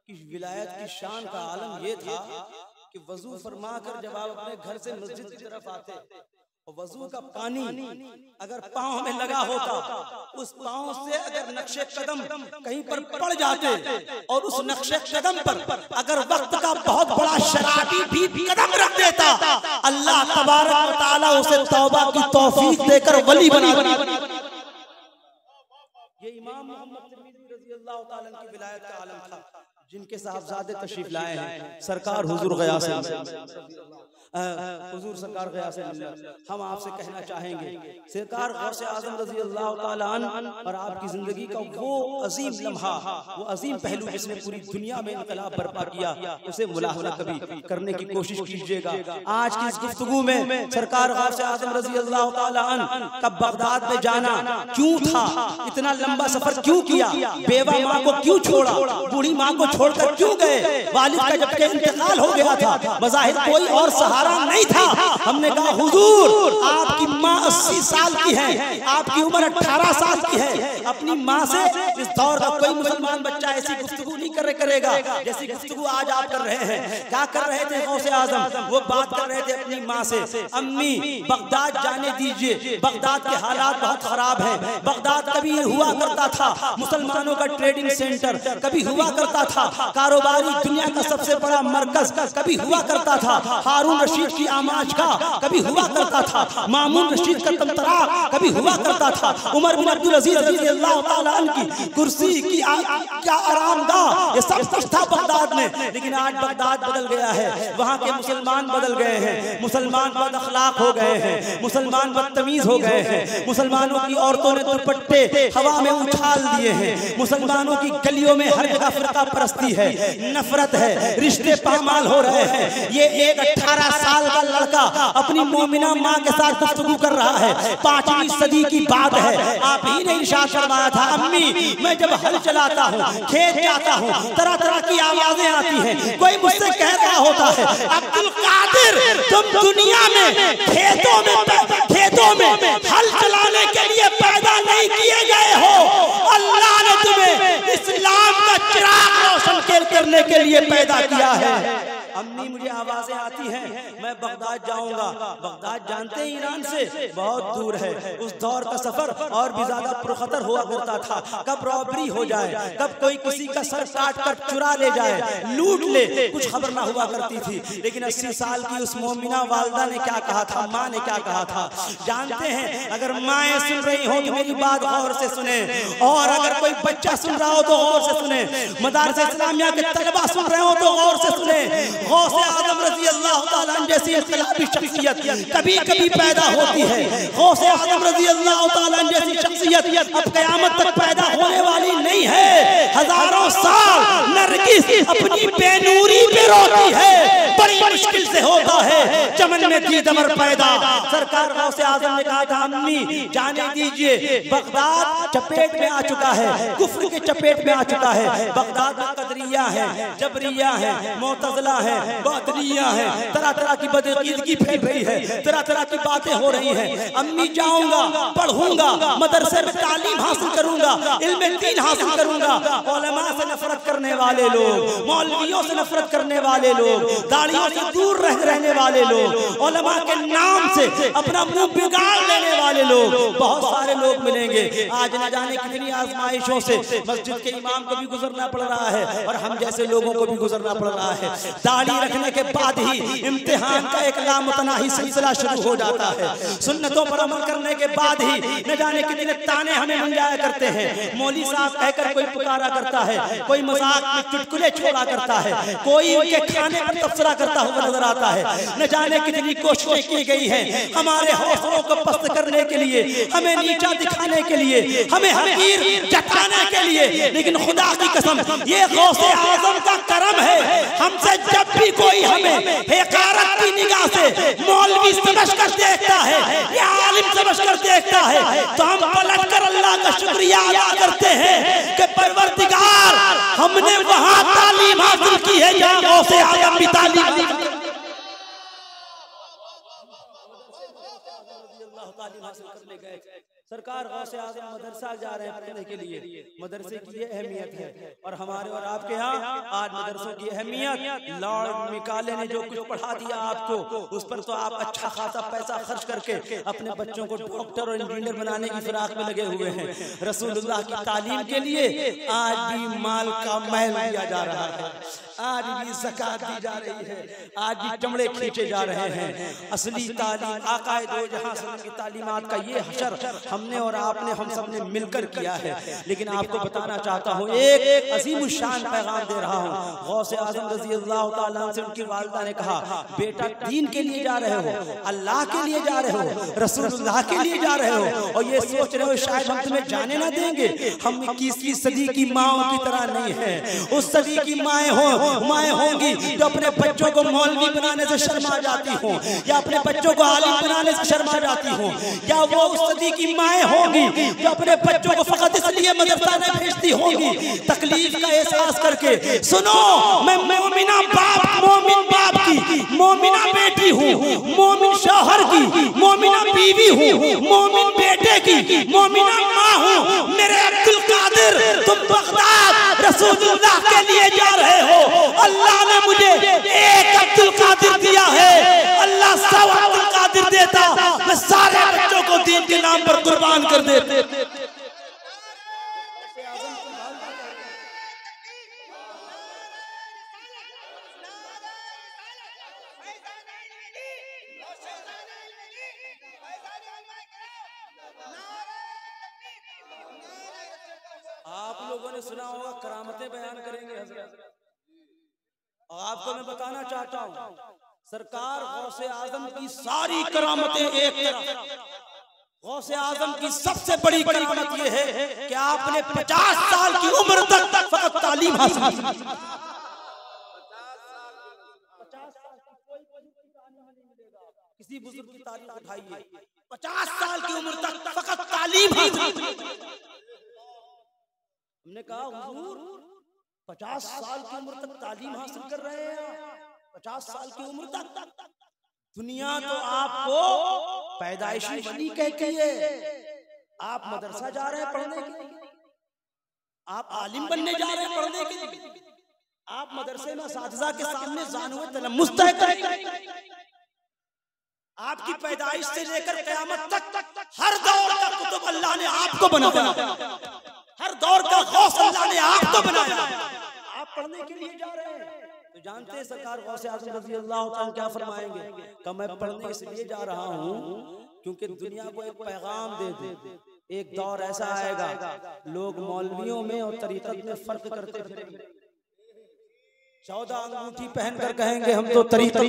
की विलायत की शान का आलम ये था कि वजू फरमा कर जब आप अपने घर से मस्जिद की तरफ आते और वजू का पानी अगर पाँव में लगा होता, उस पाँव से अगर नक्शे कदम कहीं पर पड़ जाते और उस नक्शे कदम पर अगर वक्त का बहुत बड़ा शराबी भी कदम रख देता, अल्लाह तबारक व तआला उसे तौबा की तौफीक देकर वली बना देता। ये इमाम मोहम्मद तिरमिज़ी रज़ी अल्लाह ताला की विलायत का आलम था, जिनके साहबजादे तशरीफ लाए हैं सरकार हुजूर गयास। हुजूर सरकार गयास हम आपसे कहना चाहेंगे, सरकार गौसे आज़म रज़ी अल्लाह ताला अन्हु और आपकी जिंदगी का वो अजीम लम्हा, वो अजीम पहलू जिसने पूरी दुनिया में इनकलाब बर्पा किया, उसे मुलाहजा कभी करने की कोशिश कीजिएगा। आज की इस गुफ्तगू में सरकार गौसे आज़म रज़ी अल्लाह ताला अन्हु का बगदाद में जाना क्यों था, इतना लंबा सफर क्यों किया, बेवा माँ को क्यों छोड़ा, बूढ़ी माँ को छोड़कर क्यों गए, वालिद का जबकि इंतकाल हो गया था, बज़ाहिर कोई और सहारा नहीं था। हमने कहा हुजूर आपकी माँ 80 साल की है, आपकी उम्र 18 साल की है, अपनी माँ से इस दौर का कोई मुसलमान बच्चा ऐसी गुफ्तगू नहीं करेगा जैसी गुफ्तगू आज आप कर रहे हैं। क्या कर रहे थे गौसे आज़म, वो बात कर रहे थे अपनी माँ से, अम्मी बगदाद जाने दीजिए, बगदाद के हालात बहुत खराब हैं, बगदाद कभी हुआ करता था मुसलमानों का ट्रेडिंग सेंटर, कभी हुआ करता था कारोबारी दुनिया का सबसे बड़ा मरकज, कभी हुआ करता था हारून रशीद की आमाज का, कभी हुआ करता था मामून रशीद का तमतरा, कभी हुआ करता था उमर बिन अब्दुल अजीज रज़ियल्लाहु ताला अन्हु की कुर्सी की क्या आरामगाह, ये सब कुछ था बगदाद में। लेकिन आज बगदाद बदल गया है, वहाँ के मुसलमान बदल गए हैं, मुसलमान बद अखलाक हो गए हैं, मुसलमान बदतमीज हो गए हैं, मुसलमानों की औरतों ने दुपट्टे हवा में उछाल दिए हैं, मुसलमानों की गलियों में हर जगह फिरका परस्ती है, नफरत है, रिश्ते पामाल हो रहे हैं। ये एक 18 साल का लड़का अपनी मोमिना माँ के साथ गुफ्तगू कर रहा है, 5वीं सदी की बात है। आप ही ने इरशाद फरमाया था, अम्मी मैं जब हल चलाता हूँ, खेत जाता हूँ, तरह तरह की आवाजें आती हैं, कोई मुझसे कह रहा होता है अब्दुल कादिर तुम दुनिया में खेतों में हल चलाने के लिए पैदा नहीं किए गए हो, अल्लाह ने तुम्हें इस्लाम का चिराग रोशन करने के लिए पैदा किया है। अम्मी मुझे आवाजें आती हैं, मैं बगदाद जाऊंगा, बगदाद जानते हैं ईरान से बहुत दूर है, उस दौर का सफर और भी ज्यादा पुरखतर हुआ करता था, कब रॉबरी हो जाए, कब कोई किसी का सर काट कर चुरा ले जाए, लूट ले, कुछ खबर ना हुआ करती थी। लेकिन 80 साल की उस मोमिना वालदा ने क्या कहा था, माँ ने क्या कहा था जानते हैं? अगर माएँ सुन रही हो तो मेरी बात गौर से सुने, और अगर कोई बच्चा सुन रहा हो तो गौर से सुने, मदारसे इस्लामिया के तलबा सुन रहे हो तो गौर से सुने। गौसे आज़म रज़ी अल्लाह ताला अन्हु जैसी इनकलाबी शख्सियत कभी कभी पैदा होती है, गौसे आज़म रज़ी अल्लाह ताला अन्हु जैसी शख्सियत अब क़यामत तक पैदा होने वाली नहीं है। हजारों साल नरगिस अपनी बेनूरी पे रोती है, बड़ी मुश्किल से होता है चमन में दीदमर पैदा। सरकार गौसे आज़म ने कहा था अम्मी जाने दीजिए, बगदाद चपेट में आ चुका है, कुफ्र के चपेट में आ चुका है। बगदाद में कदरिया है, जबरिया है, मोतज़िला है, बातिनिया है, तरह तरह की बदअकीदगी फैल रही है, तरह तरह की बातें हो रही हैं। अम्मी जाऊंगा, पढ़ूंगा, मदरसे में तालीम हासिल करूंगा, इल्म दीन हासिल करूंगा। उलमा से नफरत करने वाले लोग, मौलवियों से नफरत करने वाले लोग, दाढ़ियों से दूर रहने वाले लोग, उलमा के नाम से अपना मुंह बिगाड़ लेने वाले लोग, बहुत सारे लोग मिलेंगे। आज न जाने कितनी आजमाइशों से मस्जिद के इमाम को भी गुजरना पड़ रहा है और हम जैसे लोगों को भी गुजरना पड़ रहा है। दाढ़ी रखने के बाद ही इम्तिहान का एक लामुतनाही सिलसिला शुरू हो जाता है, सुन्नतों पर अमल करने के बाद ही न जाने कितने ताने हमें मिल जाया करते हैं। मौली साहब कहकर कोई पुकारा करता है, कोई मजाक में चुटकुले छोड़ा करता है, कोई उनके खाने पर तबसरा करता हुआ नजर आता है। न जाने कितनी कोशिशें की गई हैं हमारे हौसलों को पस्त करने के लिए, हमें नीचा दिखाने के लिए, हमें हकीर जताने के लिए। लेकिन खुदा की कसम ये गौसे आज़म का करम है, हमसे जब भी कोई हमें हिकारत की निगाह से मौलवी समझकर देखता है या आलिम समझकर देखता है तो हम पलटकर अल्लाह का शुक्रिया अदा करते हैं कि परवरदिगार हमने वहां तालीम हासिल की है जहां गौसे आज़म भी तालीम हासिल करने गए। सरकार गौसे आज़म मदरसा जा रहे हैं पढ़ने के लिए, मदरसे की ये अहमियत है। और हमारे और आपके यहाँ आज मदरसों की अहमियत, लॉर्ड मिकाले ने जो कुछ पढ़ा दिया आपको, उस पर तो आप अच्छा खासा पैसा खर्च करके अपने बच्चों को डॉक्टर और इंजीनियर बनाने की फिराक में लगे हुए हैं। रसूलुल्लाह की तालीम के लिए आज भी माल का महल दिया जा रहा है। आज भी ज़कात दी जा रही है, आज भी चमड़े खींचे जा रहे हैं। असली तालीम आकाए दो जहां की तालीमात का ये हशर हमने और आपने हम सब ने मिलकर किया है। लेकिन आपको बताना चाहता हूँ, एक अजीम शान पैगाम दे रहा हूँ। गौसे आज़म रज़ी अल्लाह तआला अन्हु से उनकी वालिदा ने कहा, बेटा दीन के लिए जा रहे हो, अल्लाह के लिए जा रहे हो, रसूलुल्लाह के लिए जा रहे हो, और ये सोच रहे हो शायद हम तुम्हें जाने ना देंगे। हम 21वीं सदी की माओं की तरह नहीं है। उस सदी की माएँ होंगी जो अपने बच्चों को मौलवी बनाने से शर्मा जाती हों, या अपने बच्चों को आलिम बनाने से शर्मा जाती हों, या वो उस सदी की माएँ होंगी जो अपने बच्चों को फकत इसलिए मदरसा में भेजती होंगी तकलीफ का एहसास करके। सुनो, मैं मोमिन बाप की मोमिना बेटी हूँ, मोमिन शौहर की मोमिना बीवी हूँ, मोमिन बेटे की मोमिना माँ हूँ। मेरे अब्दुल कादिर, तुम बगदाद रसूलुल्लाह के लिए जा रहे हो। अल्लाह ने मुझे एक अब्दुल कादिर दिया है, अल्लाह 100 अब्दुल कादिर देता, मैं सारे बच्चों को दीन के नाम पर कुर्बान कर देते। आप लोगों ने सुना होगा करामतें बयान करेंगे हजरत, और आपको मैं बताना चाहता हूँ, सरकार गौसे आजम की सारी करामतें एक तरफ। गौसे आजम की सबसे बड़ी करामत यह है कि आपने 50 साल की उम्र तक फकत तालीम हासिल की। 50 साल की कोई नहीं मिलेगा। किसी बुजुर्ग की तारीफ उठाइए, 50 साल की उम्र तक फकत तालीम हासिल। हमने कहा हुजूर 50 साल की उम्र तक तालीम हासिल कर रहे हैं, 50 साल की उम्र तक। दुनिया तो आपको पैदाइशी वली कहती है। आप मदरसा जा रहे हैं पढ़ने के लिए, आप आलिम बनने जा रहे हैं पढ़ने के लिए, आप मदरसे में असातिज़ा के सामने ज़ानुए तलम्मुस तय करेंगे। आपकी पैदाइश से लेकर क़यामत तक हर दौर का कुतुब अल्लाह ने आपको बनाया, हर दौर का गौस अल्लाह ने आपको बनाया। आप पढ़ने के लिए जा रहे हैं तो जानते हैं सरकार गौसे आज़म रज़ी अल्लाह तआला क्या फरमाएंगे कि मैं पढ़ने इसलिए जा रहा हूँ क्योंकि दुनिया को एक पैगाम दे दे। एक दौर ऐसा आएगा लोग मौलवियों में और तरीक़त में फर्क करते फिरेंगे। 14 अंगूठी पहनकर कहेंगे हम तो तरीक़त,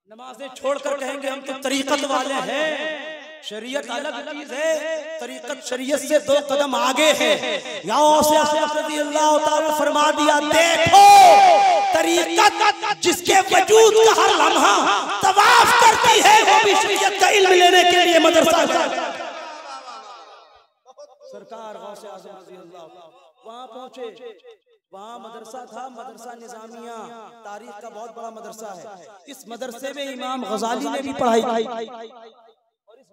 नमाजें छोड़कर कहेंगे हम तो तरीक़त वाले हैं। शरीयत अलग चीज है, तरीक़त शरीयत से 2 कदम आगे है। फरमा दिया, देखो तरीक़त जिसके वजूद का हर लम्हा तवाफ करती है वो भी शरीयत का इल्म लेने के लिए मदरसा जाता है। सरकार गौसे आज़म रज़ी अल्लाह वहां पहुंचे, वहां मदरसा था, मदरसा निज़ामिया, तारीख का बहुत बड़ा मदरसा है। इस मदरसे में इमाम गज़ाली ने भी पढ़ाई,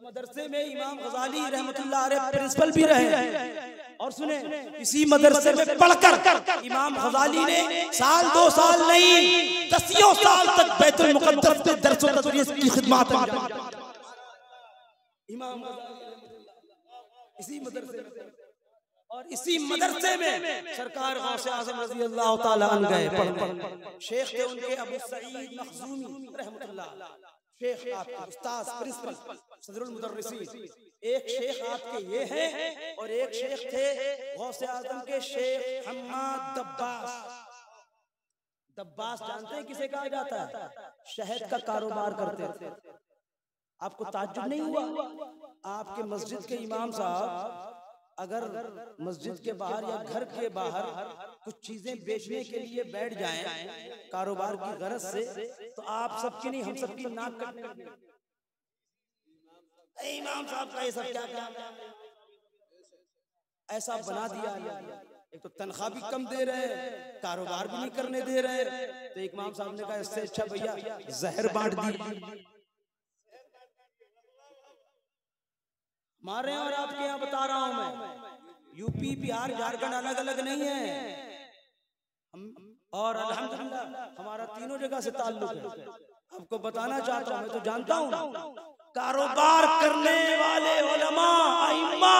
मदरसे में इमाम गज़ाली रहमतुल्लाह अलैह प्रिंसिपल भी रहे। और सुने, इसी मदरसे में पढ़कर इमाम गज़ाली ने 1 2 साल नहीं 10 साल तक बैतुल मुक़द्दस में दर्स व तदरीस की खिदमत में इमाम इसी मदरसे में, और इसी मदरसे में सरकार गौसे आज़म रज़ी अल्लाह तआला अन्हु गए पढ़ने। शेख थे उनके अबू सईद मखज़ूमी रहमतुल्लाह, शेख आपके उस्ताद प्रिंसिपल सदरुल मुदर्रिसीन। एक शेख आपके ये हैं और एक शेख थे गौसे आज़म के शेख हम्माद दब्बास। दब्बास जानते हैं किसे कहा जाता है? शहद का कारोबार करते थे। आपको ताज्जुब नहीं हुआ? आपके मस्जिद के इमाम साहब अगर मस्जिद के बाहर या घर के बाहर कुछ चीजें बेचने के लिए बैठ जाएं कारोबार की गरज से, तो आप सबकी नहीं हम सबकी नाक कटने लगेगी। इमाम साहब का ये सब क्या काम है? ऐसा बना दिया। एक तो तनख्वाह भी कम दे रहे हैं, कारोबार भी नहीं करने दे रहे हैं। तो इमाम साहब ने कहा इससे अच्छा भैया जहर बांट दीजिए। हमारे और आपके यहाँ बता रहा हूं मैं, यूपी बिहार झारखंड अलग अलग नहीं है हम, और अल्हम्दुलिल्लाह हमारा तीनों जगह से ताल्लुक है। आपको बताना चाहता हूं, मैं तो जानता हूं कारोबार करने वाले उलमा, अइम्मा,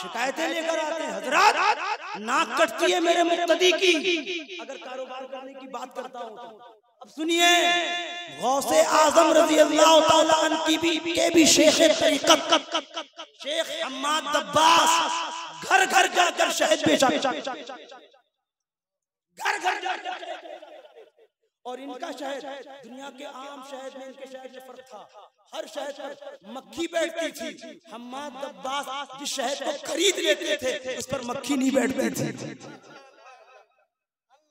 शिकायतें लेकर आते हैं, हजरत नाक कटती है मेरे मुक्तदी की अगर कारोबार करने की बात करता हूं तो। अब सुनिए, गौसे आजम रज़ी अल्लाह तआला अन्हु के भी शेख तरीक़त शेख हम्माद दब्बास घर घर जाकर शहद बेचा, घर घर जाकर। और इनका शहद दुनिया के आम शहद में इनके शहद में फर्क था। हर शहद पर मक्खी बैठती थी, हम्माद दब्बास जिस शहद को खरीद लेते थे उस पर मक्खी नहीं बैठती थी।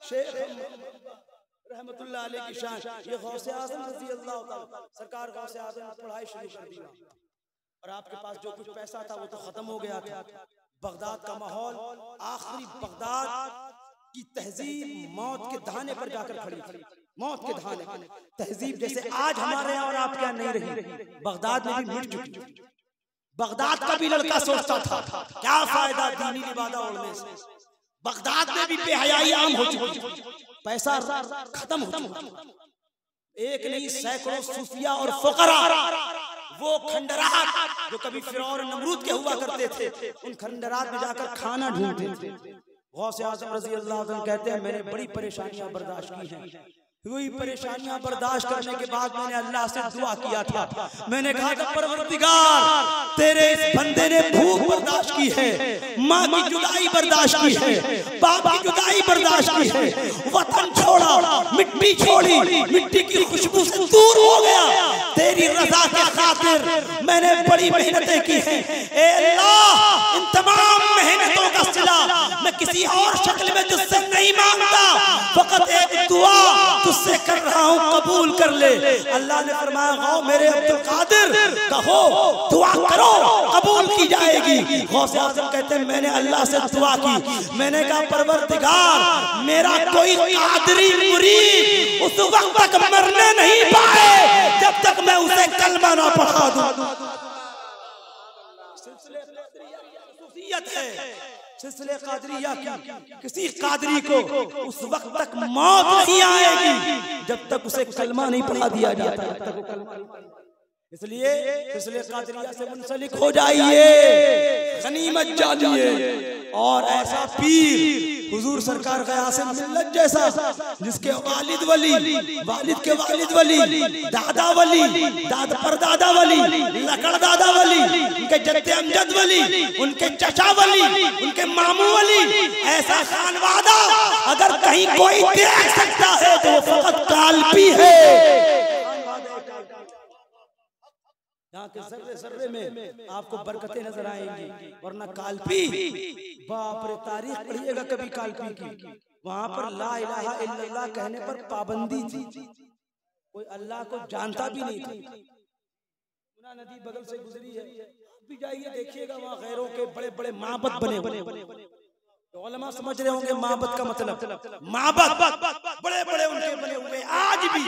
शेख रहमतुल्लाह अलैह की शान, ये गौसे आज़म रज़ी अल्लाह तआला सरकार गौसे आज़म ने पढ़ाई शुरू कर दी और आपके पास जो कुछ पैसा था वो तो खत्म हो गया था। बगदाद का माहौल, आखिरी बगदाद की तहजीब मौत के धाने पर जाकर खड़ी थी, मौत के धाने। तहजीब जैसे आज हमारे यहाँ और आपके यहाँ नहीं रही, बगदाद में भी मिट चुकी। बगदाद का भी लड़का सोचता था क्या फायदा दीनी लिबादा ओढ़ने से, बगदाद में भी बेहयाई आम हो चुकी, पैसा खत्म हो चुका। एक नहीं सैकड़ों सूफिया और फुकरा वो खंडरात जो कभी फिरौन नमरूद के हुआ करते थे, उन खंडरात में जाकर खाना ढूंढते थे। गौसे आज़म रज़ी अल्लाह तआला कहते हैं मैंने बड़ी परेशानियां बर्दाश्त की हैं। हुई परेशानियां बर्दाश्त करने के बाद मैंने अल्लाह से दुआ किया था। मैंने कहा था परवरदिगार तेरे इस बंदे ने भूख बर्दाश्त की है, माँ की जुदाई बर्दाश्त की है, बाप की जुदाई बर्दाश्त की है, वतन छोड़ा, मिट्टी छोड़ी, मिट्टी की खुशबू से दूर हो गया, तेरी रजा के खातिर मैंने बड़ी मेहनतें की हैं। ए अल्लाह इन तमाम मेहनतों का सिला मैं किसी और शक्ल में तुझसे नहीं मांगता, फकत एक दुआ तुझसे कर रहा हूँ, कबूल कर ले। अल्लाह ने फरमाया गौ मेरे अब्दुल कादिर कहो, दुआ करो, कबूल की जाएगी। गौसे आज़म कहते हैं मैंने अल्लाह से दुआ की, मैंने कहा परवरदिगार मेरा कोई कादरी मुरीद उस वक्त तक मरने नहीं पाए जब तक मैं उसे कलमा ना पढ़ा दूं। सिलसिले कादरिया की किसी कादरी को उस वक्त तक मौत नहीं आएगी जब तक उसे कलमा नहीं पढ़ा दिया जाता। इसलिए सिलसिले कादरिया से मुंसलिक हो जाइए, गनीमत जानिए। और ऐसा पीर हुजूर सरकार गयासे मिल्लत जैसा जिसके वालिद वली, वालिद के वालिद वली, दादा वली, दादा परदादा वली, लकड़ दादा वली, उनके जद्दे अमजद वली, उनके चचा वली, उनके मामू वली, ऐसा खानवादा अगर कहीं कोई देख सकता है तो वो फकत काल्पी है। यहाँ के जर्रे जर्रे में आपको बरकतें नजर आएंगी, वरना काल्पी बाप रे तारीख पढ़िएगा कभी काल्पी की। वहां पर ला इलाहा इल्लल्लाह कहने पर पाबंदी थी, कोई अल्लाह को जानता भी नहीं था। नदी बगल से गुजरी है, आप भी जाइए देखिएगा, वहाँ गैरों के बड़े बड़े माबद बने। तो उलमा समझ रहे होंगे माबद का मतलब, माबद बड़े बड़े उनके बने हुए। आज भी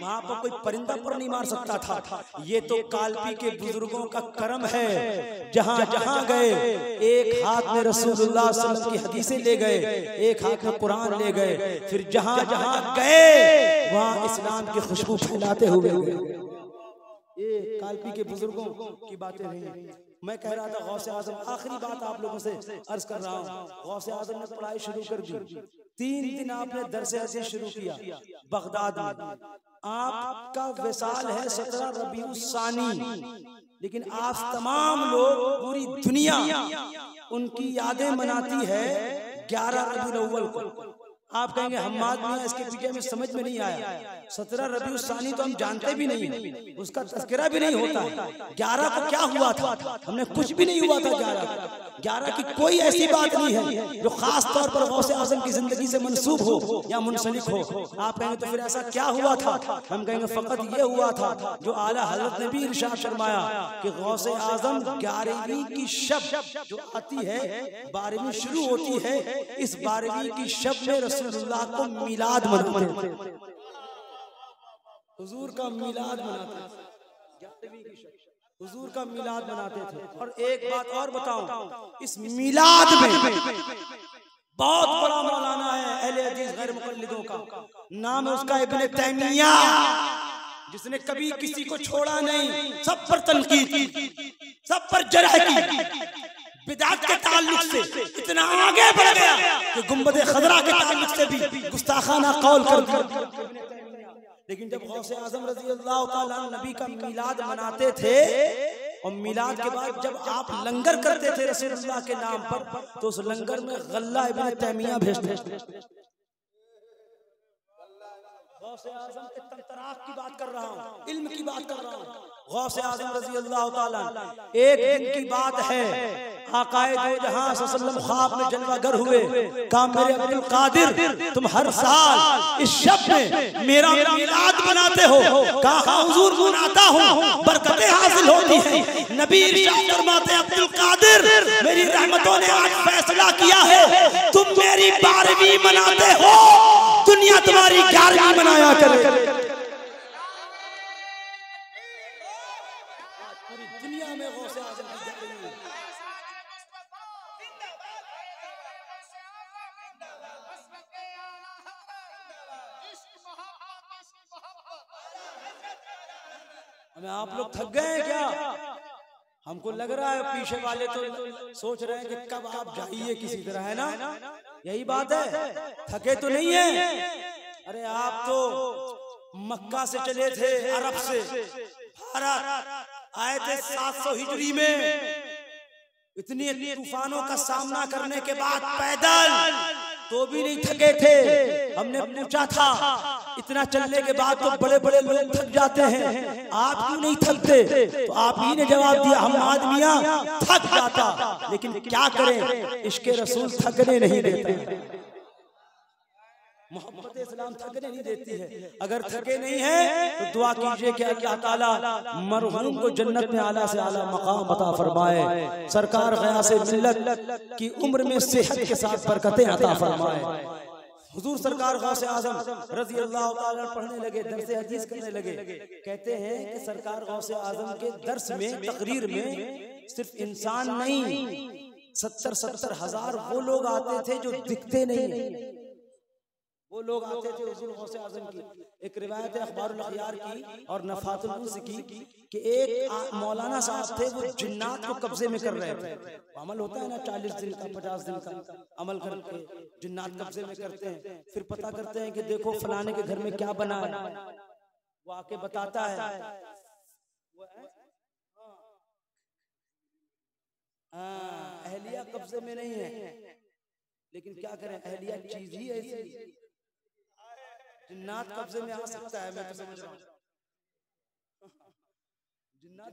वहां पर कोई परिंदा पर नहीं मार सकता था। ये तो काल्पी के बुजुर्गों का करम है, जहां जहां गए एक हाथ में रसूलुल्लाह सल्लल्लाहु अलैहि वसल्लम की हदीसें ले गए, एक हाथ में कुरान ले गए, फिर जहां जहां गए वहां इस्लाम की खुशबू फैलाते हुए गए। ये काल्पी के बुजुर्गों की बातें नहीं। मैं कह रहा था गौसे आज़म, आखिरी बात आप लोगों से अर्ज कर रहा हूँ, गौसे आज़म ने पढ़ाई शुरू कर दी। 3 दिन आपने दरसे हदीस शुरू किया बगदाद में। आपका विसाल है 17 रबीउल सानी, लेकिन आप तमाम लोग पूरी दुनिया उनकी यादें मनाती है 11 रबीउल अव्वल को। आप कहेंगे हम्माद मियां इसके पीछे में समझ में नहीं आया। 17 रबीउल सानी तो हम जानते भी नहीं, उसका तज़किरा भी नहीं होता है। 11 को क्या हुआ था, हमने कुछ भी नहीं हुआ था। 11 की कोई ऐसी बात नहीं है जो खास तौर पर गौसे आज़म की जिंदगी से मंसूब हो या मुंसलिक हो। आप कहेंगे तो फिर ऐसा क्या हुआ था, हम कहेंगे फकत ये हुआ था जो आला हज़रत ने भी इरशाद फरमाया कि गौसे आज़म 11वीं की शब जो आती है 12वीं शुरू होती है, इस 12वीं की शब में रसूलुल्लाह को मिलाद मनाते थे, हुजूर का मिलाद मनाते थे, 11वीं की शब हुजूर का मिलाद मनाते थे। और एक बात और बताऊं, इस मिलाद में बहुत बड़ा मौलाना है अहले हदीस गैर मुक़ल्लिदों का, नाम है उसका इब्ने तैमिया, जिसने कभी किसी को छोड़ा नहीं, सब पर तनकीद की, सब पर जरह की, बिदअत के आगे बढ़ गया कि गुंबद खजरा के ताल्लुक से भी गुस्ताखाना कौल कर दिया। लेकिन जब गौसे आजम रजी अल्लाह ताला नबी का मिलाद मनाते थे और मिलाद के बाद जब आप लंगर करते थे रसूलुल्लाह के नाम पर, तो उस लंगर में गल्ला इब्न तैमिया भेजते थे। गौसे आजम के तंतराक की बात कर रहा हूँ, इल्म की बात कर रहा हूँ। गौसे आजम रजी अल्लाह ताला, एक दिन की बात है, आकाए दो जहां सल्लल्लाहु ख्वाब में जलवागर हुए, कहा मेरे अब्दुल कादिर तुम हर साल इस शब में मेरा मिलाद मनाते हो? कहा हुजूर मनाता हूँ, बरकतें हासिल होती हैं। नबी इरशाद फरमाते हैं अब्दुल कादिर मेरी रहमतों ने आज फैसला किया है, तुम मेरी 12वीं मनाते हो, दुनिया तुम्हारी 11वीं मनाया करे। पूरी दुनिया में गौसे आजम की जगह हमें आप लोग थक गए हैं क्या? हमको लग रहा है पीछे वाले तो सोच रहे हैं कि कब आप जाइए किसी तरह, है ना? यही बात है, थके तो नहीं है? अरे आप तो मक्का से चले थे, अरब से भारत आए थे 700 हिजरी में, इतनी तूफानों का सामना करने के बाद पैदल तो भी नहीं थके थे। हमने पूछा था इतना चलने के बाद तो बड़े बड़े लोग थक जाते हैं, आप क्यों नहीं थकते? तो आप ही ने जवाब दिया हम आदमियां थक जाता, लेकिन क्या करें, इश्क़ रसूल थकने नहीं देता, मोहब्बत इस्लाम थकने नहीं देती है। अगर थके नहीं है तो दुआ कीजिए कि अल्लाह ताला मरहूम को जन्नत में आला से आला मकाम अता फरमाए, सरकार गयासे मिल्लत की उम्र में सेहत के साथ बरकतें अता फरमाए। हुजूर सरकार गौसे आजम रजी अल्लाह ताला पढ़ने लगे, दर्स हदीस करने लगे। कहते हैं कि सरकार गौसे आजम के दर्स में, तकरीर में सिर्फ इंसान नहीं, 70-70 हजार वो लोग आते थे जो दिखते नहीं, वो लोग आते थे हुजूर गौसे आजम की। एक रिवायत है अखबारुल अखयार की और नफातुल उन्स की कि एक मौलाना साहब थे, वो जिन्नात को कब्जे में कर रहे थे। अमल होता है ना 40 दिन का 50 दिन का अमल करके जिन्नात कब्जे में करते हैं, फिर पता करते हैं कि देखो फलाने के घर में क्या बना है, वो आके बताता है अहलिया कब्जे में नहीं है, लेकिन क्या करें अहलिया चीज ही ऐसी, जिन्नात कब्जे में आ सकता है। मैं तो समझ रहा हूँ जिन्नात,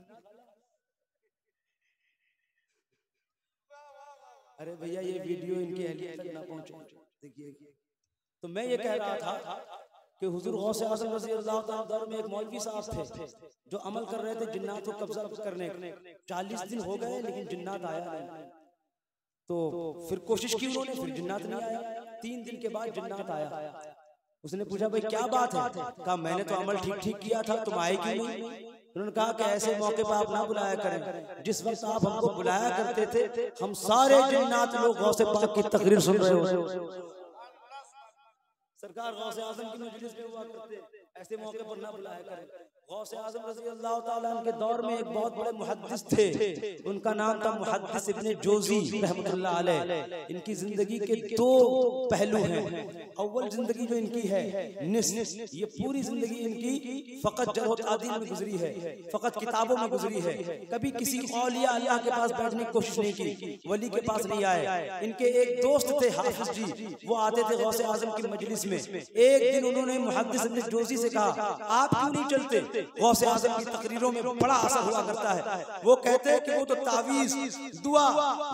अरे भैया ये वीडियो इनके अहलिया तक ना पहुंचे, देखिए। तो मैं ये कह रहा था कि हुजूर गौसे आज़म रज़ी अल्लाह ताला दौर में एक मौलवी साहब थे जो अमल कर रहे थे जिन्नात को कब्जा करने। 40 दिन हो गए लेकिन जिन्नात आया नहीं, तो फिर कोशिश की उन्होंने, फिर जिन्नात नहीं आया। 3 दिन के बाद जिन्नात आया। उसने पूछा भाई क्या बात है? कहा मैंने तो अमल ठीक ठीक किया था, तुम आए क्यों नहीं? उन्होंने कहा कि ऐसे मौके पर आप ना बुलाया करें, जिस वक्त आप हमको बुलाया करते थे हम सारे जिन्नात लोग गौसे पाक की तकरीर सुन रहे हो। सरकार गौसे आज़म की मजलिस में हुआ करते, ऐसे मौके पर ना बुलाया करें। गौसे आज़म रज़ी अल्लाह ताला के दौर में एक बहुत बड़े मुहद्दिस थे, उनका नाम था मुहद्दिस इब्ने जोजी रहमतुल्लाह अलैह। इनकी जिंदगी के 2 पहलू हैं। अव्वल जिंदगी जो इनकी है निस्फ, ये पूरी जिंदगी इनकी फकत जरह तादील में गुजरी है, फकत किताबों में गुजरी है। कभी किसी औलिया अल्लाह के पास बैठने की कोशिश नहीं की, वली के पास नहीं आए। इनके एक दोस्त थे हाफिज जी, वो आते थे गौसे आज़म की मजलिस में। एक दिन उन्होंने मुहद्दिस इब्ने जोजी से कहा आप क्यों नहीं चलते? गौसे आज़म की तकरीरों में बड़ा असर हुआ करता है। वो कहते हैं कि वो तो तावीज़, दुआ,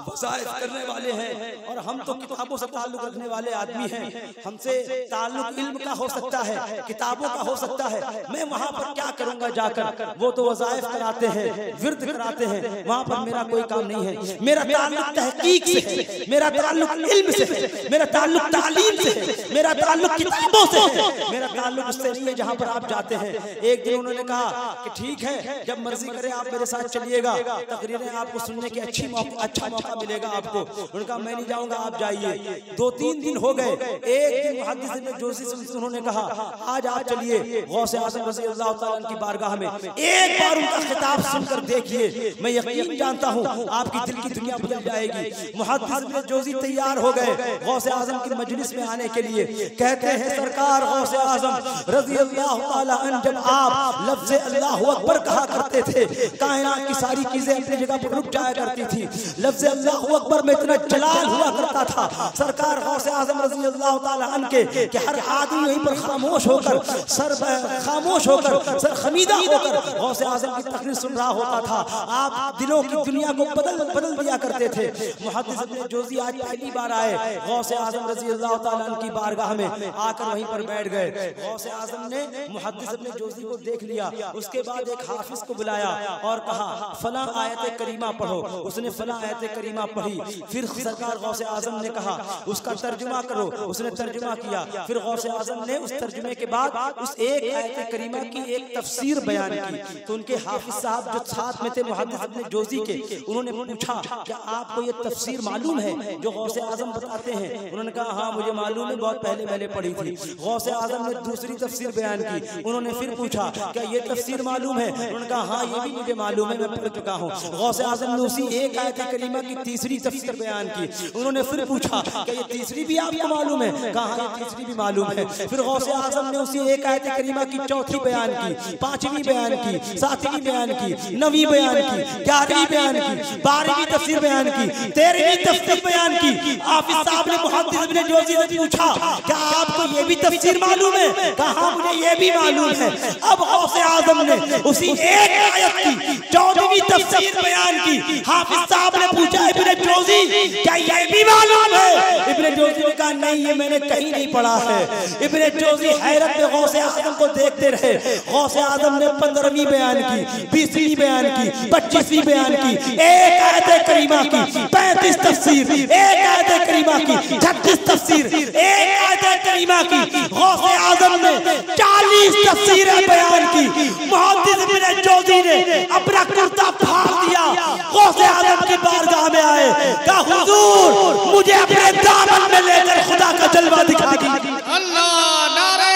वज़ाइफ करने वाले हैं और हम तो किताबों से ताल्लुक रखने वाले आदमी हैं। हमसे ताल्लुक इल्म का हो सकता है, किताबों का हो सकता है। मैं वहाँ पर क्या करूँगा जाकर? वो तो वज़ाइफ कराते हैं, विर्द कराते हैं, वहाँ पर मेरा कोई काम नहीं है। मेरा ताल्लुक तहकीक से है, मेरा ताल्लुक इल्म से है, मेरा ताल्लुक तालीम से है, मेरा ताल्लुक किताबों से है, मेरा ताल्लुक उससे नहीं है जहाँ पर आप जाते हैं। एक दिन उन्होंने उन्होंने कहा कि ठीक है, जब मर्जी करे आप मेरे साथ चलिएगा, तकरीरें आपको सुनने की अच्छा मौका मिलेगा आपको। उन्होंने कहा मैं नहीं जाऊंगा, आप जाइए। 2-3 दिन हो गए। एक दिन मुहद्दिस इब्न जोज़ी से उन्होंने कहा आज आप चलिए गौसे आज़म रज़ी अल्लाह तआला अन्हु की बारगाह में, एक बार उनका खिताब सुनकर देखिए, मैं यकीन जानता हूँ आपकी दिल की दुनिया बदल जाएगी। मुहद्दिस इब्न जोज़ी तैयार हो गए गौसे आज़म की मजलिस में आने के लिए। कहते हैं सरकार गौसे आज़म रज़ी अल्लाह तआला अन्हु जब आप लफ्ज़ अल्लाहु अकबर कहा करते थे, कायनात की सारी चीजें अपनी जगह पर रुक जाया करती थी। लफ्ज़ अल्लाहु अकबर में इतना जलाल हुआ करता था सरकार गौसे आज़म रज़ी अल्लाह तआला अन्हु के कि हर आदमी वहीं पर खामोश होकर सर खमीदा होकर गौसे आज़म की तकरीर सुन रहा होता था। आप दिलों की दुनिया को बदल दिया करते थे। मुहद्दिस इब्न जोज़ी आज पहली बार आए गौसे आज़म रज़ी अल्लाह तआला अन्हु की बारगाह में, आकर वहीं पर बैठ गए। गौसे आज़म ने मुहद्दिस इब्न जोज़ी को देख लिया। उसके बाद एक हाफिज को बुलाया और कहा फला आयत करीमा पढ़ो। उसने फला आयत करीमा पढ़ी। फिर सरकार गौसे आज़म ने कहा उसका तर्जुमा करो। उसने तर्जुमा किया। फिर गौसे आज़म ने उस तर्जुमे के बाद उस एक आयत करीमा की एक तफसीर बयान की। तो उनके हाफिज साहब जो साथ में थे मुहद्दिस इब्न जोज़ी के, उन्होंने पूछा क्या आपको ये तफसीर मालूम है जो गौसे आज़म बताते हैं? उन्होंने कहा हाँ मुझे मालूम है, बहुत पहले मैंने पढ़ी थी। गौसे आज़म ने दूसरी तफसीर बयान की। उन्होंने फिर पूछा क्या ये तफसीर मालूम है? उन्होंने कहा हाँ ये भी मुझे मालूम है, मैं पढ़ चुका हूँ। गौसे आज़म ने उसी एक आयत करीमा की तीसरी तफसीर बयान की। उन्होंने फिर पूछा क्या ये तीसरी भी आपको मालूम है? कहा हाँ ये तीसरी भी मालूम है। फिर गौसे आज़म ने उसी एक आयत करीमा की चौथी बयान की, पांचवी बयान की, सातवीं बयान की, नवीं बयान की, 11वीं बयान की, 12वीं तफसीर बयान की, 13वीं तफसीर बयान की। हाफिज साहब ने मुहद्दिस इब्न जोज़ी से पूछा क्या आपको ये भी तफसीर मालूम है? कहा मुझे ये भी मालूम है। अब गौसे आज़म ने उसी एक आयत की 14वीं तफसीर बयान की। हाफिज साहब ने पूछा इब्न जोज़ी क्या ये भी मालूम है? इब्न जोज़ी ने कहा नहीं ये मैंने कहीं नहीं पढ़ा है। इब्न जोज़ी हैरत में गौसे आज़म को देखते रहे। गौसे आज़म ने 15वीं बयान की, 20वीं बयान की, 25वीं बयान की, एक आयत करीमा की 35 तफसीर, एक आयत करीमा की 36 तफसीर, एक आयत करीमा की गौसे आज़म ने 40 तफसीरें बयान की। मुहद्दिस इब्न जोज़ी ने अपना कुर्ता फाड़ दिया, गौसे आज़म की बारगाह में आए, कहा हुजूर मुझे अपने दामन में लेकर खुदा का जलवा दिखा दीजिए। अल्लाह नारे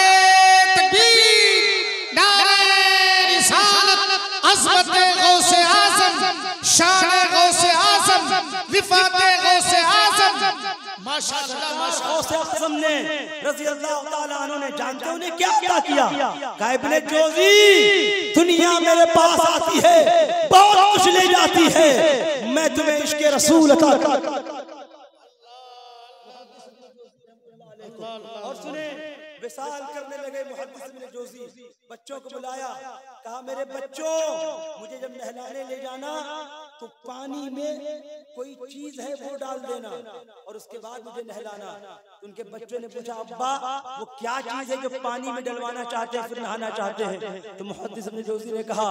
तकबीर, नारे रिसालत, अज़मत गौसे आज़म, शान गौसे आज़म, रिफ़ात गौसे आज़म। माशाअल्लाह माशाअल्लाह। गौसे आज़म ने रज़ी अल्लाह तआला अन्हु ने जानते हो क्या अता किया? कहा इब्न जोज़ी दुनिया मेरे पास आती है, बहुत कुछ ले जाती है, मैं तुम्हें इश्क़ रसूल अता करूं। और सुने विसाल करने लगे मुहद्दिस इब्न जोज़ी। बच्चों को बुलाया, कहा मेरे बच्चों मुझे जब नहलाने ले जाना तो पानी में कोई चीज है वो डाल देना और उसके बाद मुझे नहलाना। तो उनके बच्चों ने पूछा अब्बा वो क्या चीज है जो पानी में डलवाना चाहते हैं फिर नहाना चाहते हैं? तो मुहद्दिस इब्न जोज़ी ने कहा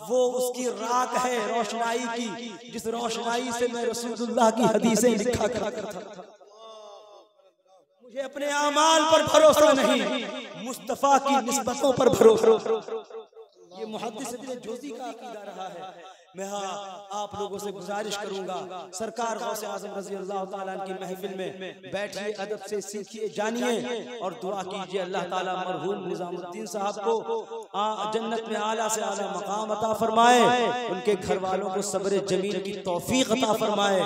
वो उसकी राख है रोशनाई की, जिस रोशनाई से मैं रसूलुल्लाह की हदीसें लिखा करता था। मुझे अपने आमाल पर भरोसा नहीं, मुस्तफा की निस्बतों पर भरोसा। ये मुहद्दिस इब्न जोज़ी का अकीदा रहा है। मैं आप लोगों से गुजारिश करूंगा सरकार गौसे आज़म रज़ी अल्लाह तआला की महफिल में बैठिए, अदब से सीखिए, जानिए और दुआ कीजिए अल्लाह ताला मरहूम निज़ामुद्दीन साहब को जन्नत में आला से आला मकाम अता फरमाए, उनके घर वालों को सब्र जमील की तौफीक अता फरमाए।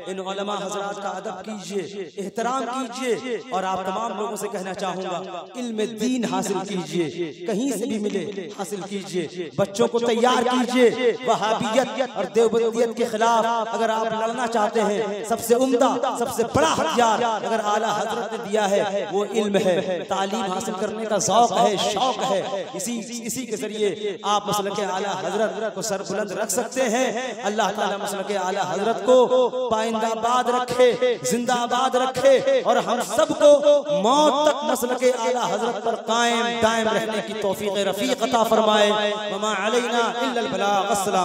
इन उलमा हज़रात का अदब कीजिए, एहतराम कीजिए और आप तमाम लोगों से कहना चाहूंगा इल्म दीन हासिल कीजिए, कहीं से भी मिले हासिल कीजिए, बच्चों को तैयार कीजिए। वहाबी और देवबंदियत के खिलाफ अगर आप लड़ना चाहते हैं, सबसे उम्दा सबसे बड़ा हथियार अगर आला हजरत ने दिया है वो इल्म है, तालीम हासिल करने का ज़ौक़ है, शौक है। इसी के जरिए आप मसलक आला हजरत को सरबुलंद रख सकते हैं। अल्लाह ताला मसलक आला हजरत को पाइंदाबाद रखे, जिंदाबाद रखे और हम सबको मौत तक मसलक आला हजरत पर कायम दायम रहने की तौफीक रफीक अता फरमाए। वमा अलैना इल्लल बलाग। अस्सलाम।